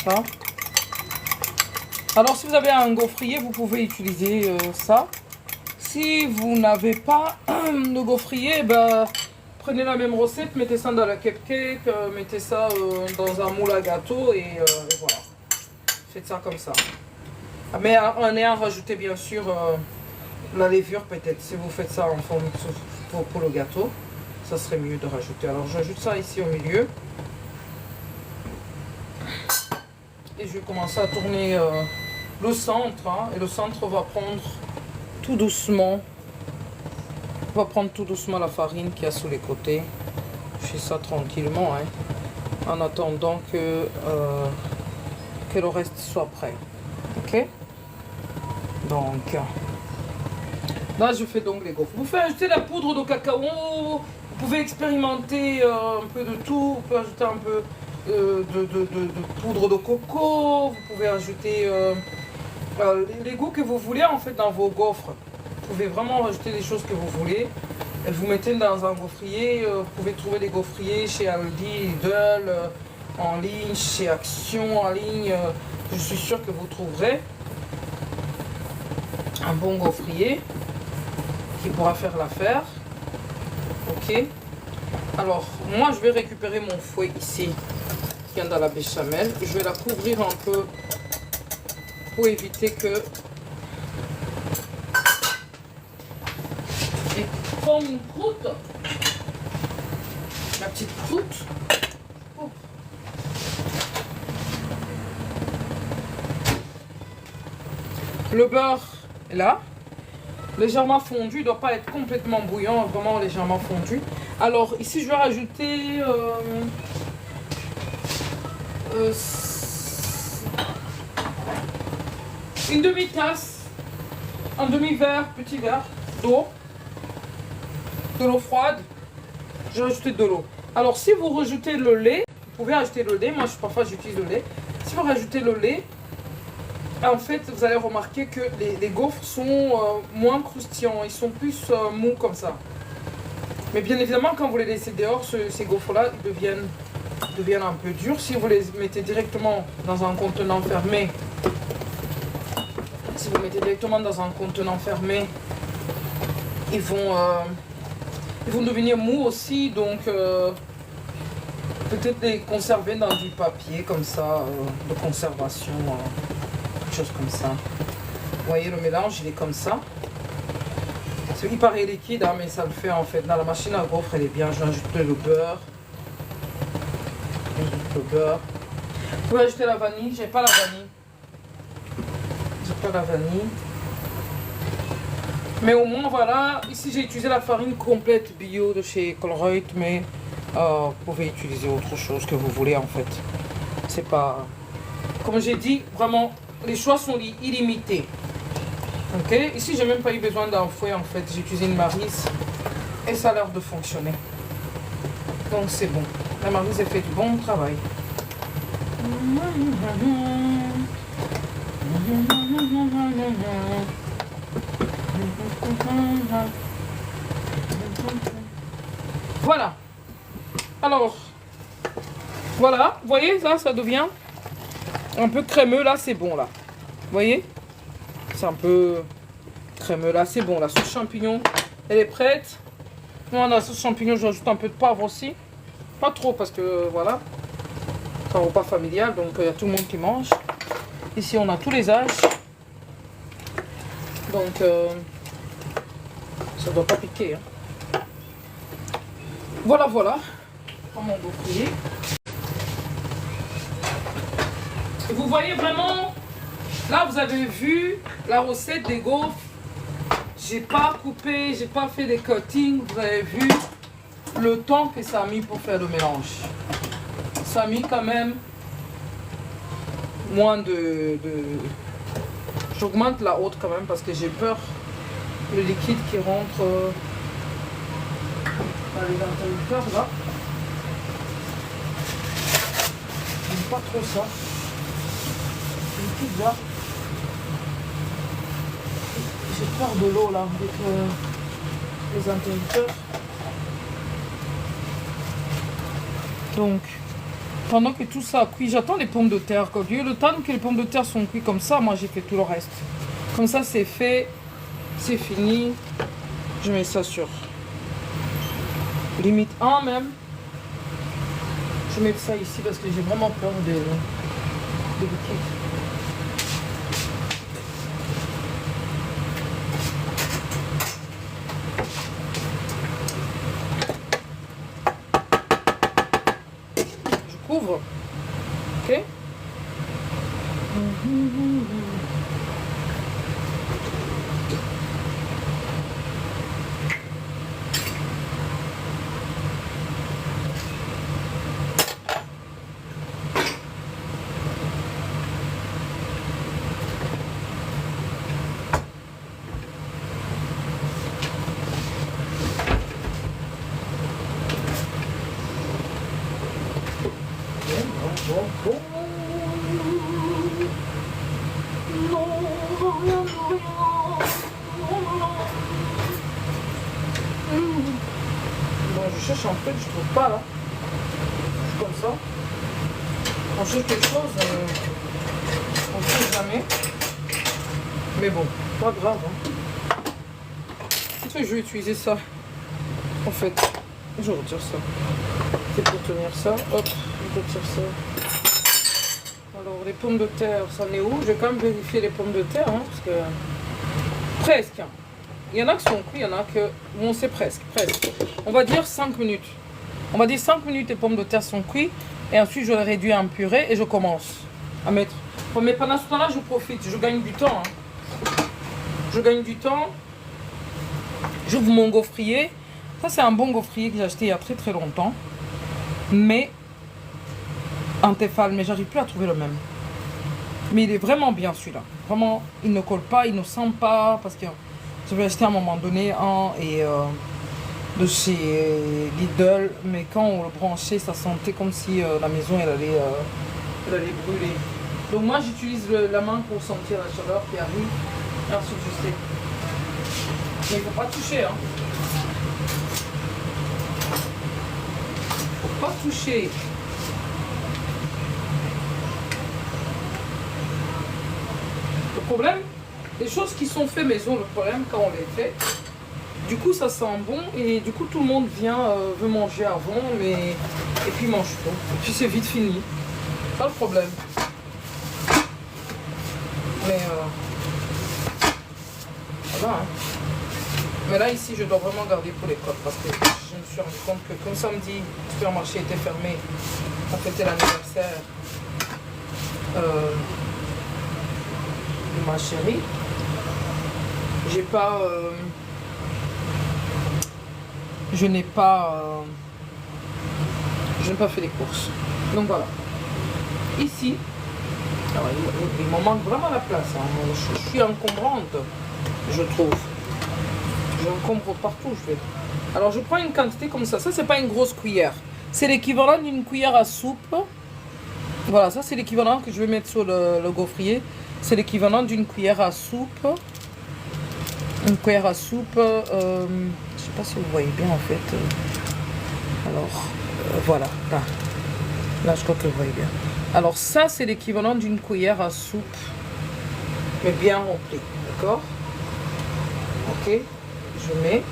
Ça. Alors, si vous avez un gaufrier, vous pouvez utiliser ça. Si vous n'avez pas de gaufrier, ben, prenez la même recette, mettez ça dans la cupcake, mettez ça dans un moule à gâteau et voilà. Faites ça comme ça. Mais en ayant rajouté bien sûr la levure peut-être. Si vous faites ça en forme pour le gâteau, ça serait mieux de rajouter. Alors j'ajoute ça ici au milieu. Et je vais commencer à tourner le centre. Hein, et le centre va prendre tout doucement. On va prendre tout doucement la farine qu'il y a sous les côtés. Je fais ça tranquillement. Hein, en attendant que le reste soit prêt. Ok. Donc là je fais donc les gaufres. Vous pouvez ajouter la poudre de cacao. Vous pouvez expérimenter un peu de tout. Vous pouvez ajouter un peu de poudre de coco. Vous pouvez ajouter les goûts que vous voulez en fait dans vos gaufres. Vous pouvez vraiment rajouter les choses que vous voulez. Et vous mettez dans un gaufrier. Vous pouvez trouver des gaufriers chez Aldi, Lidl, en ligne, chez Action en ligne. Je suis sûre que vous trouverez un bon gaufrier qui pourra faire l'affaire. Ok. Alors, moi, je vais récupérer mon fouet ici, qui est dans la béchamel. Je vais la couvrir un peu pour éviter que... Et prendre une croûte, la petite croûte. Oh. Le beurre est là, légèrement fondu, il ne doit pas être complètement bouillant, vraiment légèrement fondu. Alors ici je vais rajouter une demi-tasse, un demi-verre, petit verre d'eau, de l'eau froide. J'ai rajouté de l'eau. Alors si vous rajoutez le lait, vous pouvez ajouter le lait, moi parfois j'utilise le lait. Si vous rajoutez le lait, en fait vous allez remarquer que les gaufres sont moins croustillants, ils sont plus mous comme ça. Mais bien évidemment quand vous les laissez dehors, ces gaufres là deviennent un peu durs. Si vous les mettez directement dans un contenant fermé, ils vont devenir mous aussi, donc Peut-être les conserver dans du papier comme ça, de conservation, quelque chose comme ça. Vous voyez, le mélange, il est comme ça. Il paraît liquide, hein, mais ça le fait en fait. Dans la machine à gaufres, elle est bien. Je vais ajouter le beurre. Le beurre. Vous pouvez ajouter la vanille. J'ai pas la vanille. J'ai pas la vanille. Mais au moins, voilà. Ici, j'ai utilisé la farine complète bio de chez Colruyt, mais vous pouvez utiliser autre chose que vous voulez en fait. C'est pas... Comme j'ai dit, vraiment, les choix sont illimités. Ok, ici j'ai même pas eu besoin d'un fouet en fait, j'ai utilisé une maryse et ça a l'air de fonctionner. Donc c'est bon, la maryse a fait du bon travail. Voilà. Alors, voilà, vous voyez ça, ça devient un peu crémeux là, c'est bon là. Vous voyez? C'est un peu crémeux là, c'est bon. La sauce champignon, elle est prête. Moi, dans la sauce champignon, j'ajoute un peu de poivre aussi. Pas trop parce que voilà, c'est un repas familial, donc il y a tout le monde qui mange. Ici, on a tous les âges. Donc, ça doit pas piquer. Hein. Voilà, voilà. Comment on va frier. Et vous voyez vraiment... Là, vous avez vu la recette des gaufres. J'ai pas coupé, j'ai pas fait des cuttings. Vous avez vu le temps que ça a mis pour faire le mélange. Ça a mis quand même moins de... J'augmente la haute quand même parce que j'ai peur le liquide qui rentre dans les interrupteurs là. J'aime pas trop ça. Le liquide là. J'ai peur de l'eau là avec les interrupteurs. Donc, pendant que tout ça a cuit, j'attends les pommes de terre. Quand le temps que les pommes de terre sont cuites comme ça, moi j'ai fait tout le reste. Comme ça c'est fait, c'est fini. Je mets ça sur limite 1 même. Je mets ça ici parce que j'ai vraiment peur de liquide. Couvre, ok. Je cherche en fait, je trouve pas là. Comme ça. On cherche quelque chose, on ne trouve jamais. Mais bon, pas grave. Hein. Je vais utiliser ça. En fait, je retire ça. C'est pour tenir ça. Hop, je retire ça. Alors, les pommes de terre, ça en est où? Je vais quand même vérifier les pommes de terre, hein, parce que... Presque. Il y en a qui sont cuits, il y en a que... Bon, c'est presque. On va dire 5 minutes. On va dire 5 minutes, les pommes de terre sont cuites. Et ensuite, je les réduis en purée et je commence à mettre... Bon, mais pendant ce temps-là, je profite. Je gagne du temps. Hein. Je gagne du temps. J'ouvre mon gaufrier. Ça, c'est un bon gaufrier que j'ai acheté il y a très longtemps. Mais... en Tefal, mais j'arrive plus à trouver le même. Mais il est vraiment bien celui-là. Vraiment, il ne colle pas, il ne sent pas. Parce que j'avais acheté à un moment donné un de chez Lidl. Mais quand on le branchait, ça sentait comme si la maison elle allait brûler. Donc moi j'utilise la main pour sentir la chaleur qui arrive. Ensuite je sais. Mais il ne faut pas toucher. Hein. Il ne faut pas toucher. Le problème, les choses qui sont faites maison, le problème quand on les fait, Du coup, ça sent bon et du coup, tout le monde vient, veut manger avant, mais... Et puis, mange pas. Et puis, c'est vite fini. Pas le problème. Mais, voilà, hein. Mais là, ici, je dois vraiment garder pour les côtes parce que je me suis rendu compte que comme samedi, le supermarché était fermé. On fêtait l'anniversaire de ma chérie. J'ai pas... je n'ai pas fait les courses. Donc voilà. Ici, alors, il m'en manque vraiment la place. Hein. Je suis encombrante, je trouve. J'encombre partout. Alors je prends une quantité comme ça. Ça, c'est pas une grosse cuillère. C'est l'équivalent d'une cuillère à soupe. Voilà, ça c'est l'équivalent que je vais mettre sur le gaufrier. C'est l'équivalent d'une cuillère à soupe. Une cuillère à soupe. Je sais pas si vous voyez bien en fait. Alors, voilà. Là, je crois que vous voyez bien. Alors ça, c'est l'équivalent d'une cuillère à soupe. Mais bien remplie. D'accord? Ok. Je mets.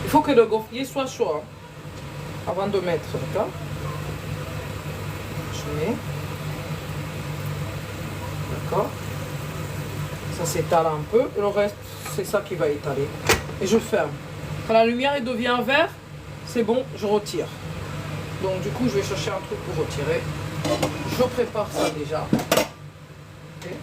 Il faut que le gaufrier soit chaud. Hein, avant de mettre. D'accord? Je mets. D'accord? Ça s'étale un peu. Et le reste, c'est ça qui va étaler. Et je ferme. Quand la lumière devient vert, c'est bon, je retire. Donc du coup, je vais chercher un truc pour retirer. Je prépare ça déjà. Okay.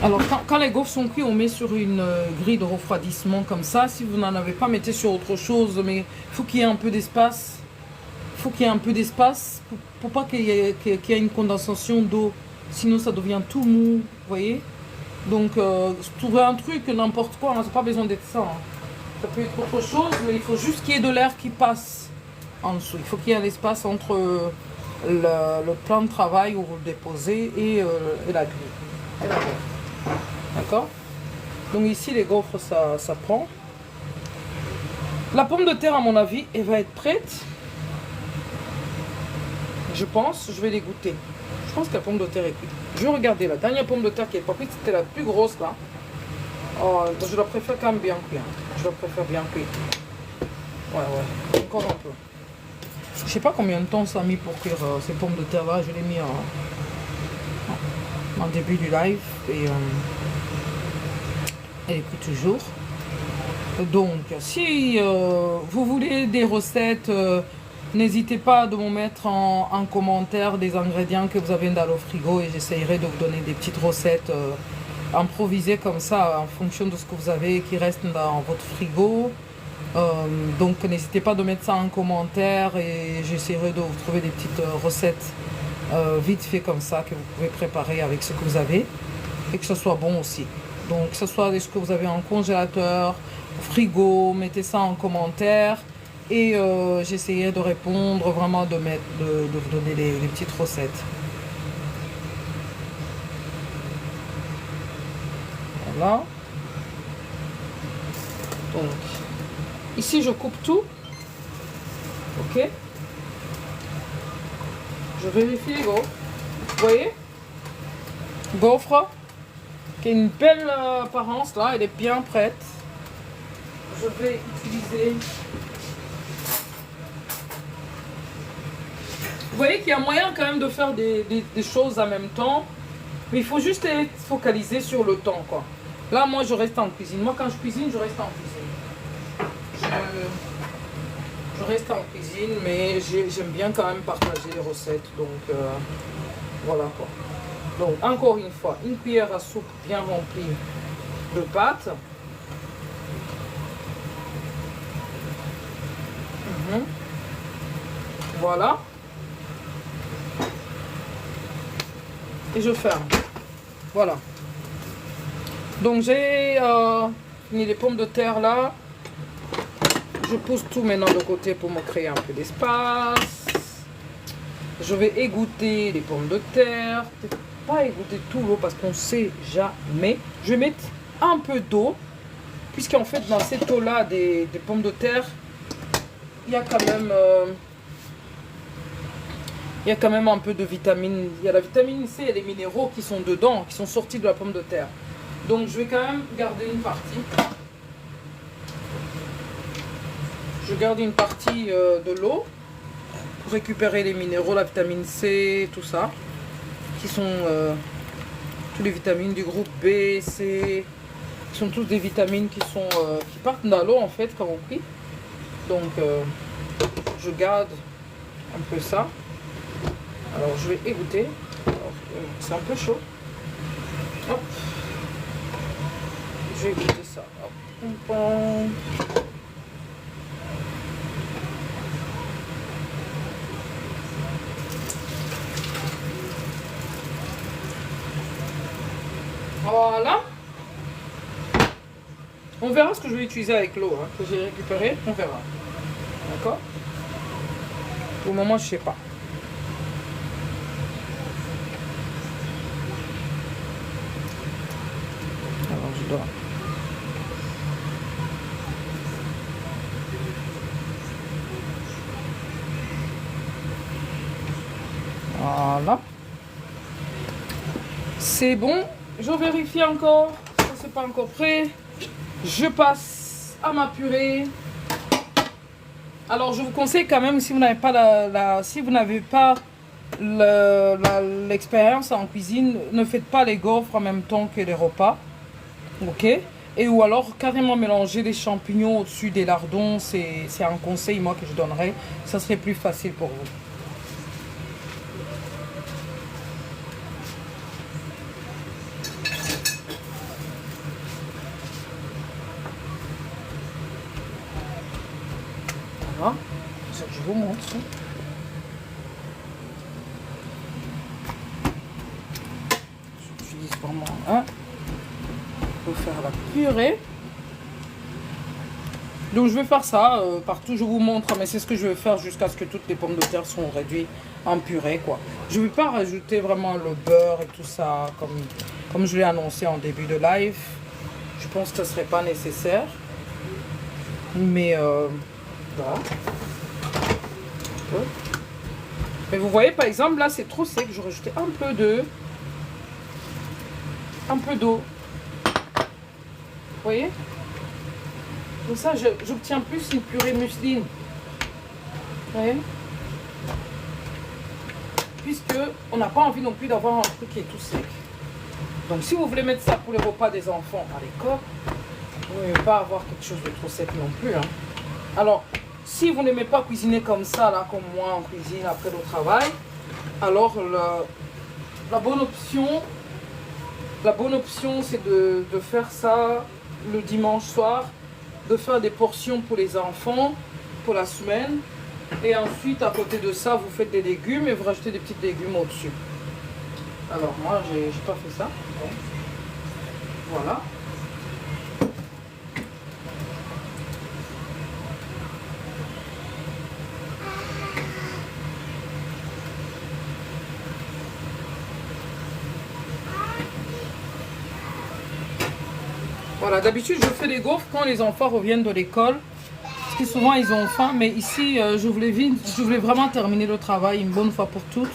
Alors, quand les gaufres sont cuits, on met sur une grille de refroidissement comme ça. Si vous n'en avez pas, mettez sur autre chose. Mais il faut qu'il y ait un peu d'espace. Il faut qu'il y ait un peu d'espace pour pas qu'il y ait une condensation d'eau. Sinon, ça devient tout mou. Vous voyez? Donc, trouver un truc, n'importe quoi. Hein, ça n'a pas besoin d'être ça. Hein. Ça peut être autre chose, mais il faut juste qu'il y ait de l'air qui passe en dessous. Il faut qu'il y ait un espace entre le plan de travail où vous le déposez et la grille. D'accord? Donc ici, les gaufres, ça prend. La pomme de terre, à mon avis, elle va être prête. Je pense, je vais les goûter. Je pense que la pomme de terre est cuite. Je vais regarder la dernière pomme de terre qui est pas cuite, c'était la plus grosse là. Oh, je la préfère quand même bien cuite. Je la préfère bien cuite. Ouais, encore un peu. Je sais pas combien de temps ça a mis pour cuire ces pommes de terre là. Je l'ai mis en début du live et elle est cuite toujours. Donc, si vous voulez des recettes, n'hésitez pas de me mettre en commentaire des ingrédients que vous avez dans le frigo et j'essaierai de vous donner des petites recettes improvisées comme ça en fonction de ce que vous avez qui reste dans votre frigo. Donc, n'hésitez pas de mettre ça en commentaire et j'essaierai de vous trouver des petites recettes vite fait comme ça que vous pouvez préparer avec ce que vous avez et que ce soit bon aussi. Donc, que ce soit ce que vous avez en congélateur, frigo, mettez ça en commentaire et j'essaierai de répondre, vraiment de vous donner les petites recettes. Voilà. Donc, ici je coupe tout. Ok. Je vérifie les gaufres. Vous voyez? Gaufre qui a une belle apparence là, elle est bien prête. Je vais utiliser. Vous voyez qu'il y a moyen quand même de faire des choses en même temps. Mais il faut juste être focalisé sur le temps, quoi. Là, moi, je reste en cuisine. Moi, quand je cuisine, je reste en cuisine. Je reste en cuisine, mais j'aime bien quand même partager les recettes. Donc, voilà, quoi. Donc, encore une fois, une cuillère à soupe bien remplie de pâte. Voilà. Et je ferme. Voilà. Donc j'ai mis les pommes de terre là. Je pousse tout maintenant de côté pour me créer un peu d'espace. Je vais égoutter les pommes de terre. Pas égoutter tout l'eau parce qu'on sait jamais. Je vais mettre un peu d'eau. puisqu'en fait dans cette eau-là des pommes de terre, il y a quand même un peu de vitamine. Il y a la vitamine C et les minéraux qui sont dedans, qui sont sortis de la pomme de terre. Donc je vais quand même garder une partie. Je garde une partie de l'eau pour récupérer les minéraux, la vitamine C, tout ça, qui sont toutes les vitamines du groupe B, C, qui sont toutes des vitamines qui partent dans l'eau en fait, comme on prie. Donc je garde un peu ça. Alors je vais égoutter. C'est un peu chaud. Hop. Je vais égoutter ça. Hop. Voilà. On verra ce que je vais utiliser avec l'eau que j'ai récupéré. On verra. D'accord? Pour le moment, je sais pas. Alors, je dois. Voilà. C'est bon. Je vérifie encore. Ça, c'est pas encore prêt. Je passe à ma purée. Alors, je vous conseille quand même, si vous n'avez pas si vous n'avez pas l'expérience en cuisine, ne faites pas les gaufres en même temps que les repas. Ok? Et ou alors carrément mélanger les champignons au-dessus des lardons. C'est un conseil, moi, que je donnerais. Ça serait plus facile pour vous. Voilà. Je vous montre. J'utilise vraiment pour faire la purée. Donc je vais faire ça partout, je vous montre, mais c'est ce que je vais faire jusqu'à ce que toutes les pommes de terre sont réduites en purée, quoi. Je ne vais pas rajouter vraiment le beurre et tout ça comme je l'ai annoncé en début de live. Je pense que ce ne serait pas nécessaire. Mais voilà. Ouais. Mais vous voyez, par exemple, là c'est trop sec, je vais rajouter un peu d'eau. Vous voyez? Comme ça, j'obtiens plus une purée museline. Vous voyez? Puisque on n'a pas envie non plus d'avoir un truc qui est tout sec. Donc si vous voulez mettre ça pour les repas des enfants à l'école, vous ne pouvez pas avoir quelque chose de trop sec non plus. Alors, si vous n'aimez pas cuisiner comme ça, là, comme moi en cuisine après le travail, alors la bonne option, c'est de faire ça le dimanche soir, de faire des portions pour les enfants, pour la semaine. Et ensuite, à côté de ça, vous faites des légumes et vous rajoutez des petits légumes au-dessus. Alors moi, j'ai pas fait ça. Voilà. Voilà, d'habitude je fais des gaufres quand les enfants reviennent de l'école. Parce que souvent ils ont faim, mais ici je voulais vraiment terminer le travail une bonne fois pour toutes.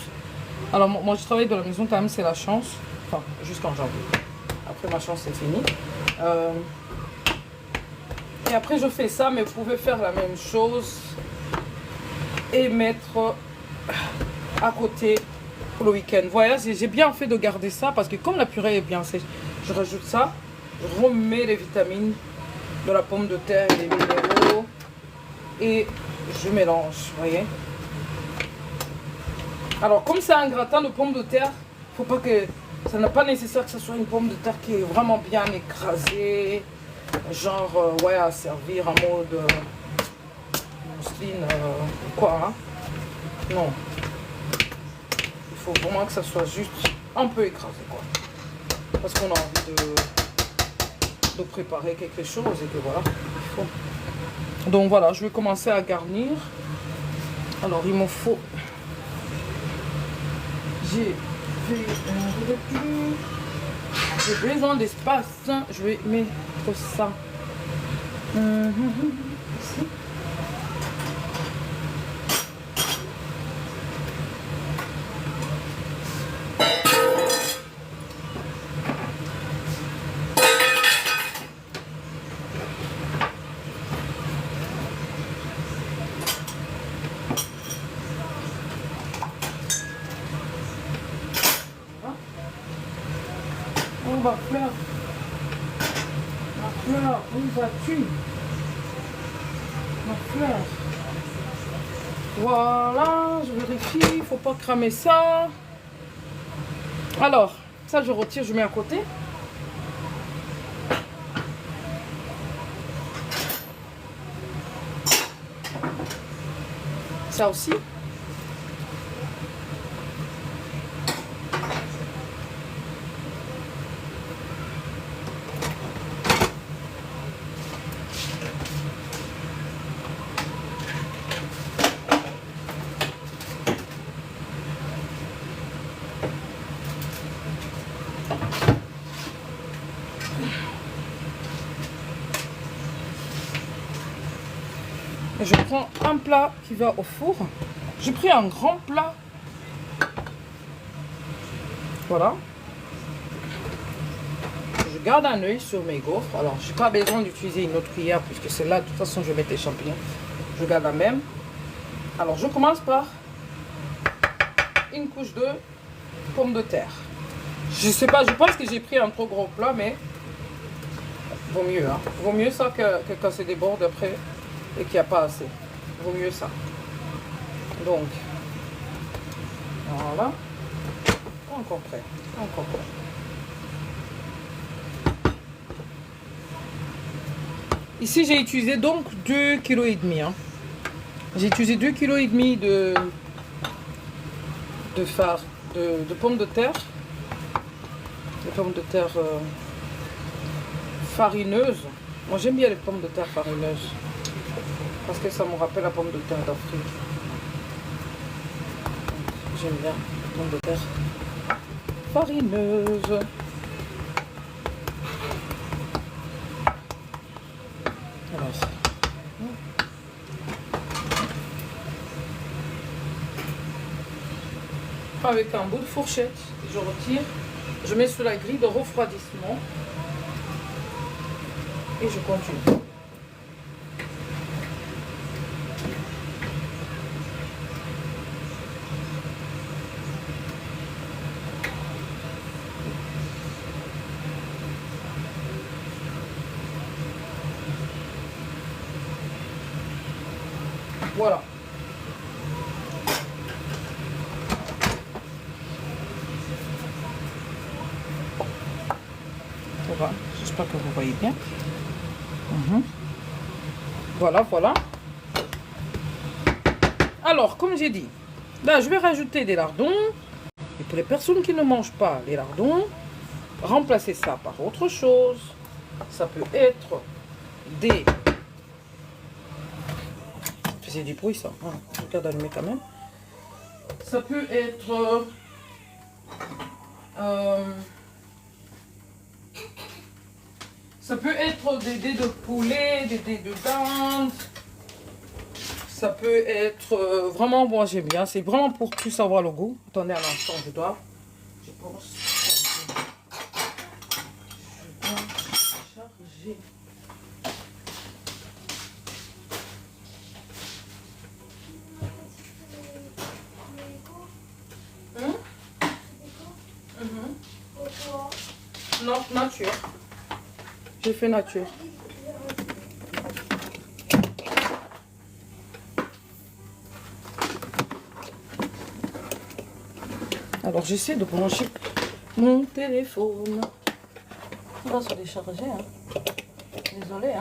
Alors moi je travaille de la maison quand même, c'est la chance. Enfin, jusqu'en janvier. Après ma chance c'est fini. Et après je fais ça, mais vous pouvez faire la même chose. Et mettre à côté pour le week-end. Voilà, j'ai bien fait de garder ça parce que comme la purée est bien sèche, je rajoute ça. Je remets les vitamines de la pomme de terre et les minéraux. Et je mélange, vous voyez. Alors comme c'est un gratin de pommes de terre, faut pas que ça n'est pas nécessaire que ce soit une pomme de terre qui est vraiment bien écrasée, genre ouais, à servir en mode mousseline quoi. Non, il faut vraiment que ça soit juste un peu écrasé, quoi, parce qu'on a envie de préparer quelque chose et que voilà. Donc voilà, je vais commencer à garnir. Alors il me faut, j'ai besoin d'espace. Je vais mettre ça Ici. Oh, ma fleur. Ma fleur, où vas-tu? Ma fleur. Voilà, je vérifie, il ne faut pas cramer ça. Alors, ça je retire, je mets à côté. Ça aussi. Je prends un plat qui va au four. J'ai pris un grand plat. Voilà. Je garde un œil sur mes gaufres. Alors, je n'ai pas besoin d'utiliser une autre cuillère puisque celle-là, de toute façon, je vais mettre les champignons. Je garde la même. Alors, je commence par une couche de pommes de terre. Je sais pas, je pense que j'ai pris un trop gros plat, mais vaut mieux. Hein. Vaut mieux ça que quand c'est déborde après et qu'il n'y a pas assez. Vaut mieux ça. Donc, voilà. Pas encore prêt. Pas encore prêt. Ici, j'ai utilisé donc 2,5 kg. Hein. J'ai utilisé 2,5 kg de pommes de terre. Des pommes de terre farineuses. Moi, j'aime bien les pommes de terre farineuses. Parce que ça me rappelle la pomme de terre d'Afrique. J'aime bien les pommes de terre farineuses. Alors. Avec un bout de fourchette, je retire. Je mets sur la grille de refroidissement. Et je continue. Voilà. Voilà. J'espère que vous voyez bien. Voilà, voilà. Alors, comme j'ai dit, là, je vais rajouter des lardons. Et pour les personnes qui ne mangent pas les lardons, remplacez ça par autre chose. Ça peut être des... C'est du bruit, ça. Hein. Je regarde allumer quand même. Ça peut être... ça peut être des dés de poulet, des dés de dinde. Ça peut être vraiment, moi j'aime bien. C'est vraiment pour plus avoir le goût. Attendez un instant, je pense. Je dois charger. Non, nature. J'ai fait nature. Alors j'essaie de brancher mon téléphone. On va se décharger. Hein. Désolée.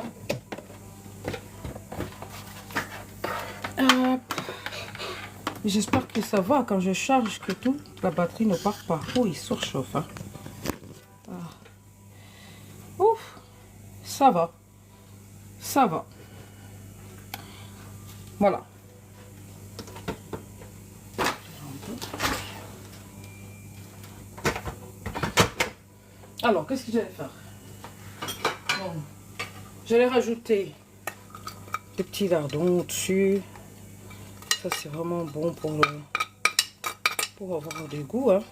Hein. J'espère que ça va quand je charge, que tout la batterie ne part pas. Oh, il surchauffe. Hein. Ouf, ça va. Ça va. Voilà. Alors, qu'est-ce que j'allais faire? Bon, j'allais rajouter des petits lardons au-dessus. Ça, c'est vraiment bon pour avoir du goût, hein,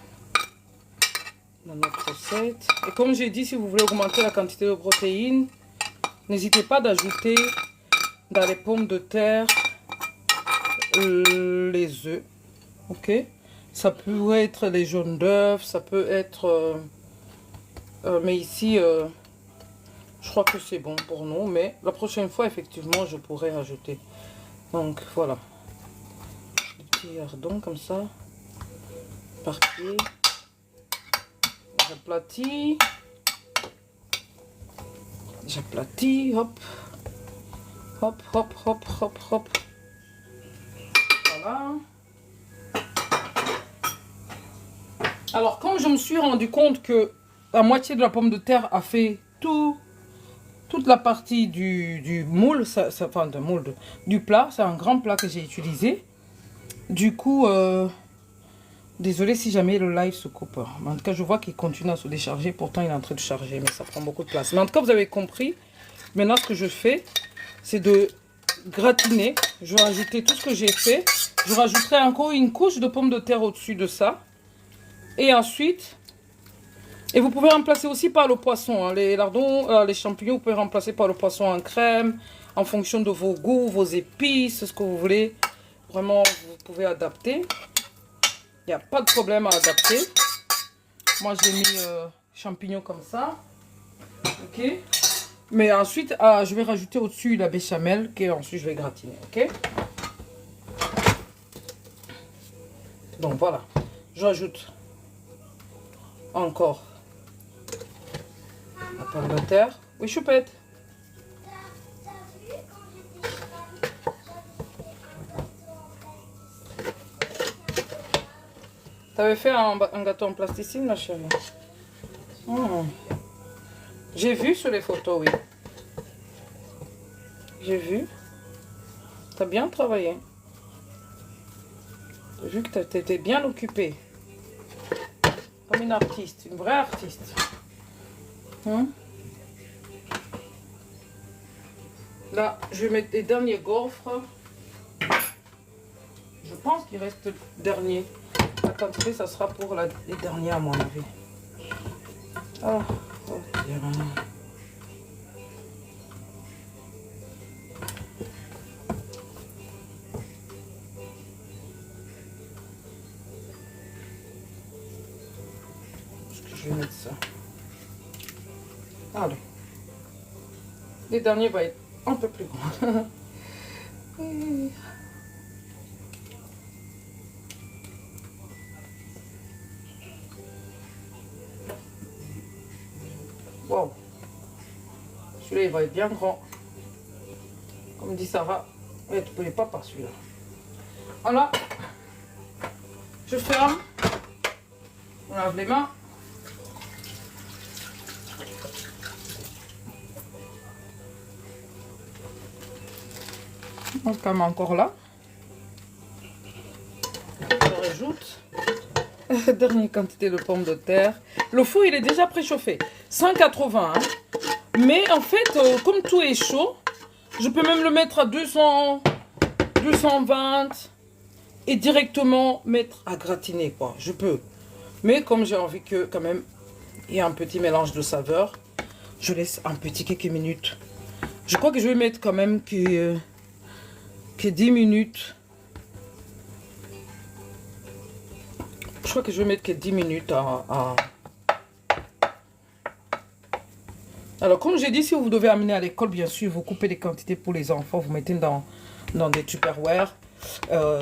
dans notre recette. Et comme j'ai dit, si vous voulez augmenter la quantité de protéines, n'hésitez pas d'ajouter dans les pommes de terre les œufs. Ok, ça peut être les jaunes d'œufs, ça peut être mais ici je crois que c'est bon pour nous, mais la prochaine fois effectivement je pourrais ajouter. Donc voilà, des petits lardons comme ça par pied. J'aplatis, hop hop hop hop hop hop, voilà. Alors, comme je me suis rendu compte que la moitié de la pomme de terre a fait toute la partie du moule, enfin de moule, du plat, c'est un grand plat que j'ai utilisé. Du coup, désolé si jamais le live se coupe. Mais en tout cas, je vois qu'il continue à se décharger. Pourtant, il est en train de charger, mais ça prend beaucoup de place. Mais en tout cas, vous avez compris. Maintenant, ce que je fais, c'est de gratiner. Je vais ajouter tout ce que j'ai fait. Je rajouterai encore une couche de pommes de terre au-dessus de ça. Et ensuite, et vous pouvez remplacer aussi par le poisson. Hein. Les lardons, les champignons, vous pouvez remplacer par le poisson en crème, en fonction de vos goûts, vos épices, ce que vous voulez. Vraiment, vous pouvez adapter. Il n'y a pas de problème à adapter. Moi, j'ai mis champignons comme ça. Ok. Mais ensuite, je vais rajouter au-dessus la béchamel, que ensuite je vais gratiner. Ok. Donc voilà. J'ajoute encore la pomme de terre. Oui, choupette. T'avais fait un gâteau en plasticine, ma chérie? J'ai vu sur les photos, oui. J'ai vu. T'as bien travaillé. J'ai vu que t'étais bien occupée. Comme une artiste, une vraie artiste. Là, je vais mettre les derniers gaufres. Je pense qu'il reste le dernier. La quantité, ça sera pour les derniers à mon avis. Oh, bien. Je vais mettre ça. Allez. Les derniers vont être un peu plus grands. Wow. Celui-là, il va être bien grand. Comme dit Sarah, tu ne peux pas par celui-là. Voilà. Je ferme. On lave les mains. On calme encore là. Je rajoute la dernière quantité de pommes de terre. Le four, il est déjà préchauffé. 180. Hein. Mais en fait, comme tout est chaud, je peux même le mettre à 200, 220 et directement mettre à gratiner, quoi. Je peux. Mais comme j'ai envie que, quand même, il y ait un petit mélange de saveurs, je laisse un petit quelques minutes. Je crois que je vais mettre quand même que 10 minutes. Je crois que je vais mettre que 10 minutes à... Alors, comme j'ai dit, si vous devez amener à l'école, bien sûr, vous coupez les quantités pour les enfants, vous mettez dans des Tupperware.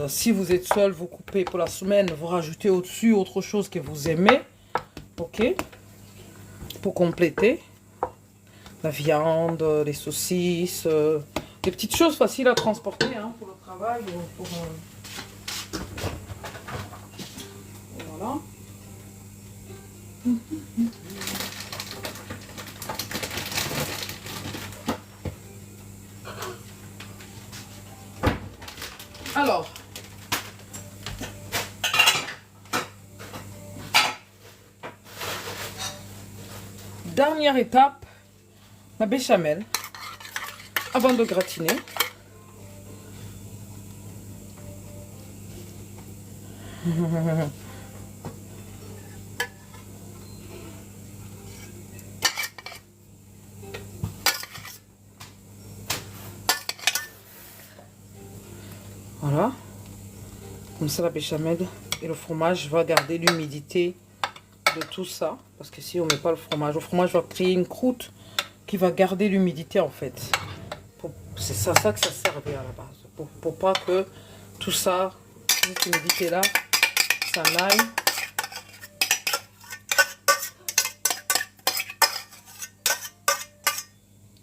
Si vous êtes seul, vous coupez pour la semaine, vous rajoutez au-dessus autre chose que vous aimez. Ok. Pour compléter. La viande, les saucisses, des petites choses faciles à transporter hein, pour le travail. Pour, voilà. Alors, dernière étape, la béchamel, avant de gratiner. Voilà. Comme ça, la béchamel et le fromage va garder l'humidité de tout ça. Parce que si on met pas le fromage va créer une croûte qui va garder l'humidité en fait. C'est ça que ça servait à la base. Pour pas que tout ça, cette humidité là, ça n'aille.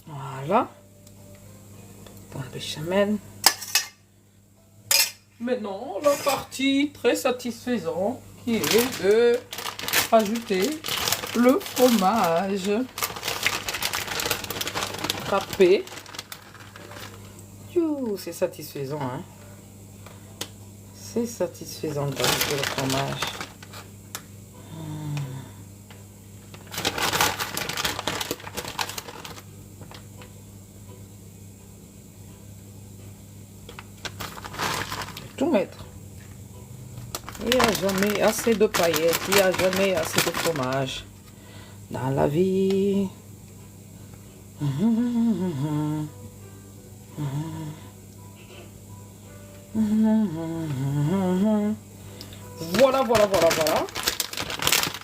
Voilà. Bon, béchamel. Maintenant, la partie très satisfaisante qui est de rajouter le fromage râpé. C'est satisfaisant, hein. C'est satisfaisant de rajouter le fromage. Tout mettre. Il n'y a jamais assez de paillettes, il n'y a jamais assez de fromage dans la vie. Voilà.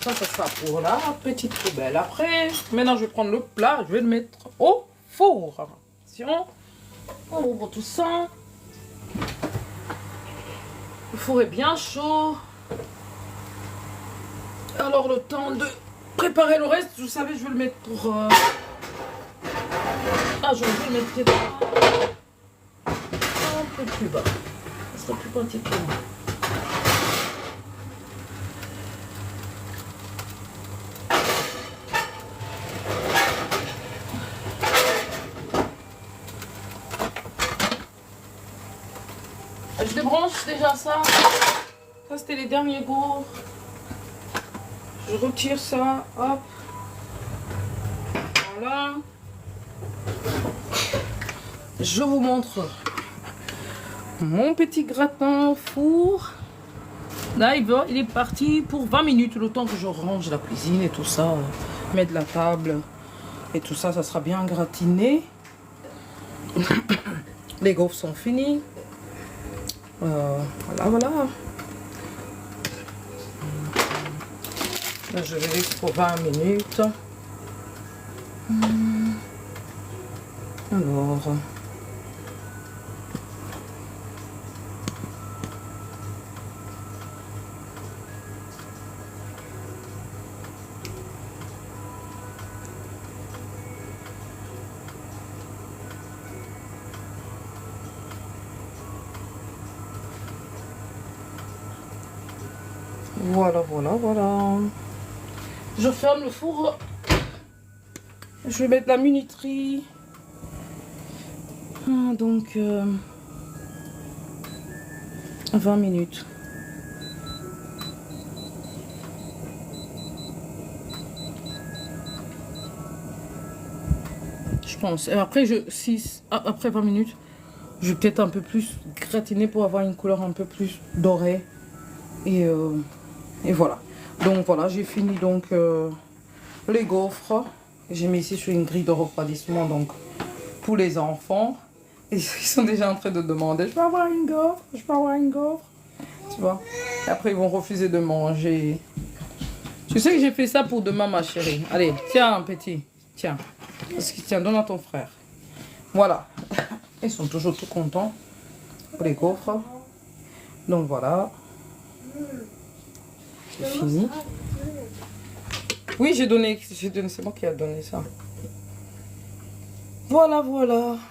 Ça sera pour la petite poubelle. Après, maintenant je vais prendre le plat, je vais le mettre au four. Attention, on ouvre tout ça. Le four est bien chaud. Alors le temps de préparer le reste, vous savez, je vais le mettre pour... Ah, je vais le mettre peut-être un peu plus bas. Ça sera plus pratique pour moi. Je débranche déjà ça. Ça, c'était les derniers gaufres. Je retire ça. Hop. Voilà. Je vous montre mon petit gratin au four. Là, il est parti pour 20 minutes. Le temps que je range la cuisine et tout ça. Mettre la table et tout ça. Ça sera bien gratiné. Les gaufres sont finies. Voilà. Là, je vais laisser pour 20 minutes. Alors, voilà. Je ferme le four. Je vais mettre la minuterie. Donc 20 minutes. Je pense. Et après, après 20 minutes, je vais peut-être un peu plus gratiner pour avoir une couleur un peu plus dorée. Et voilà. Donc voilà, j'ai fini donc les gaufres. J'ai mis ici sur une grille de refroidissement donc pour les enfants. Et ils sont déjà en train de demander, je peux avoir une gaufre, tu vois. Et après ils vont refuser de manger. Tu sais que j'ai fait ça pour demain, ma chérie. Allez, tiens petit, tiens. Tiens, donne à ton frère. Voilà. Ils sont toujours tout contents pour les gaufres. Donc voilà. C'est fini. Oui, j'ai donné, c'est moi qui ai donné ça. Voilà.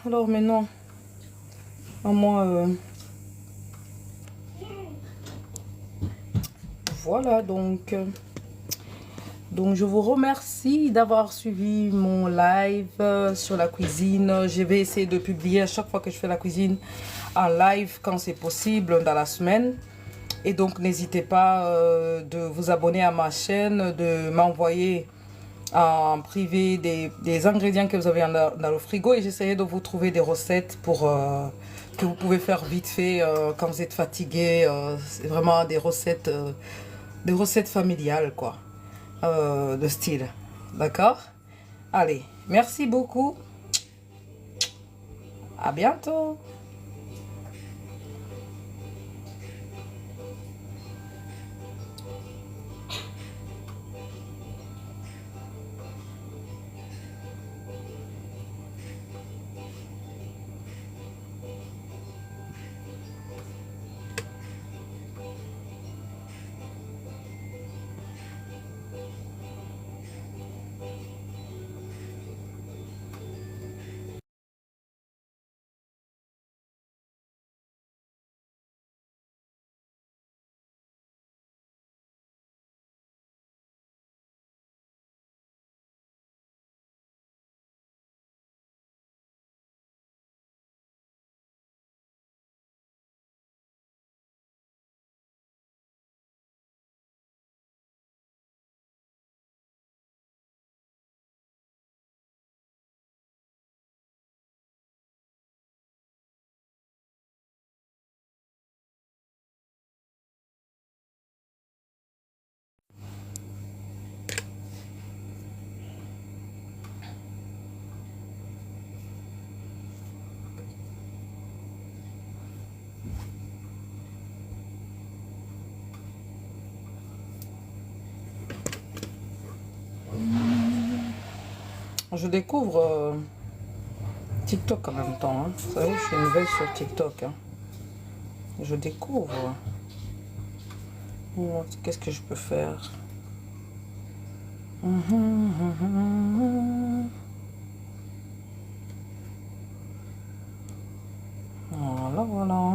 Alors maintenant, à moi... Voilà, donc je vous remercie d'avoir suivi mon live sur la cuisine. Je vais essayer de publier à chaque fois que je fais la cuisine en live quand c'est possible dans la semaine. Et donc n'hésitez pas de vous abonner à ma chaîne, de m'envoyer en privé des ingrédients que vous avez dans le frigo et j'essayais de vous trouver des recettes pour que vous pouvez faire vite fait quand vous êtes fatigué. C'est vraiment des recettes familiales quoi, de style. D'accord? Allez, merci beaucoup. À bientôt. Je découvre TikTok en même temps. Hein. Vous savez, je suis nouvelle sur TikTok. Hein. Je découvre. Oh, qu'est-ce que je peux faire? Voilà, voilà.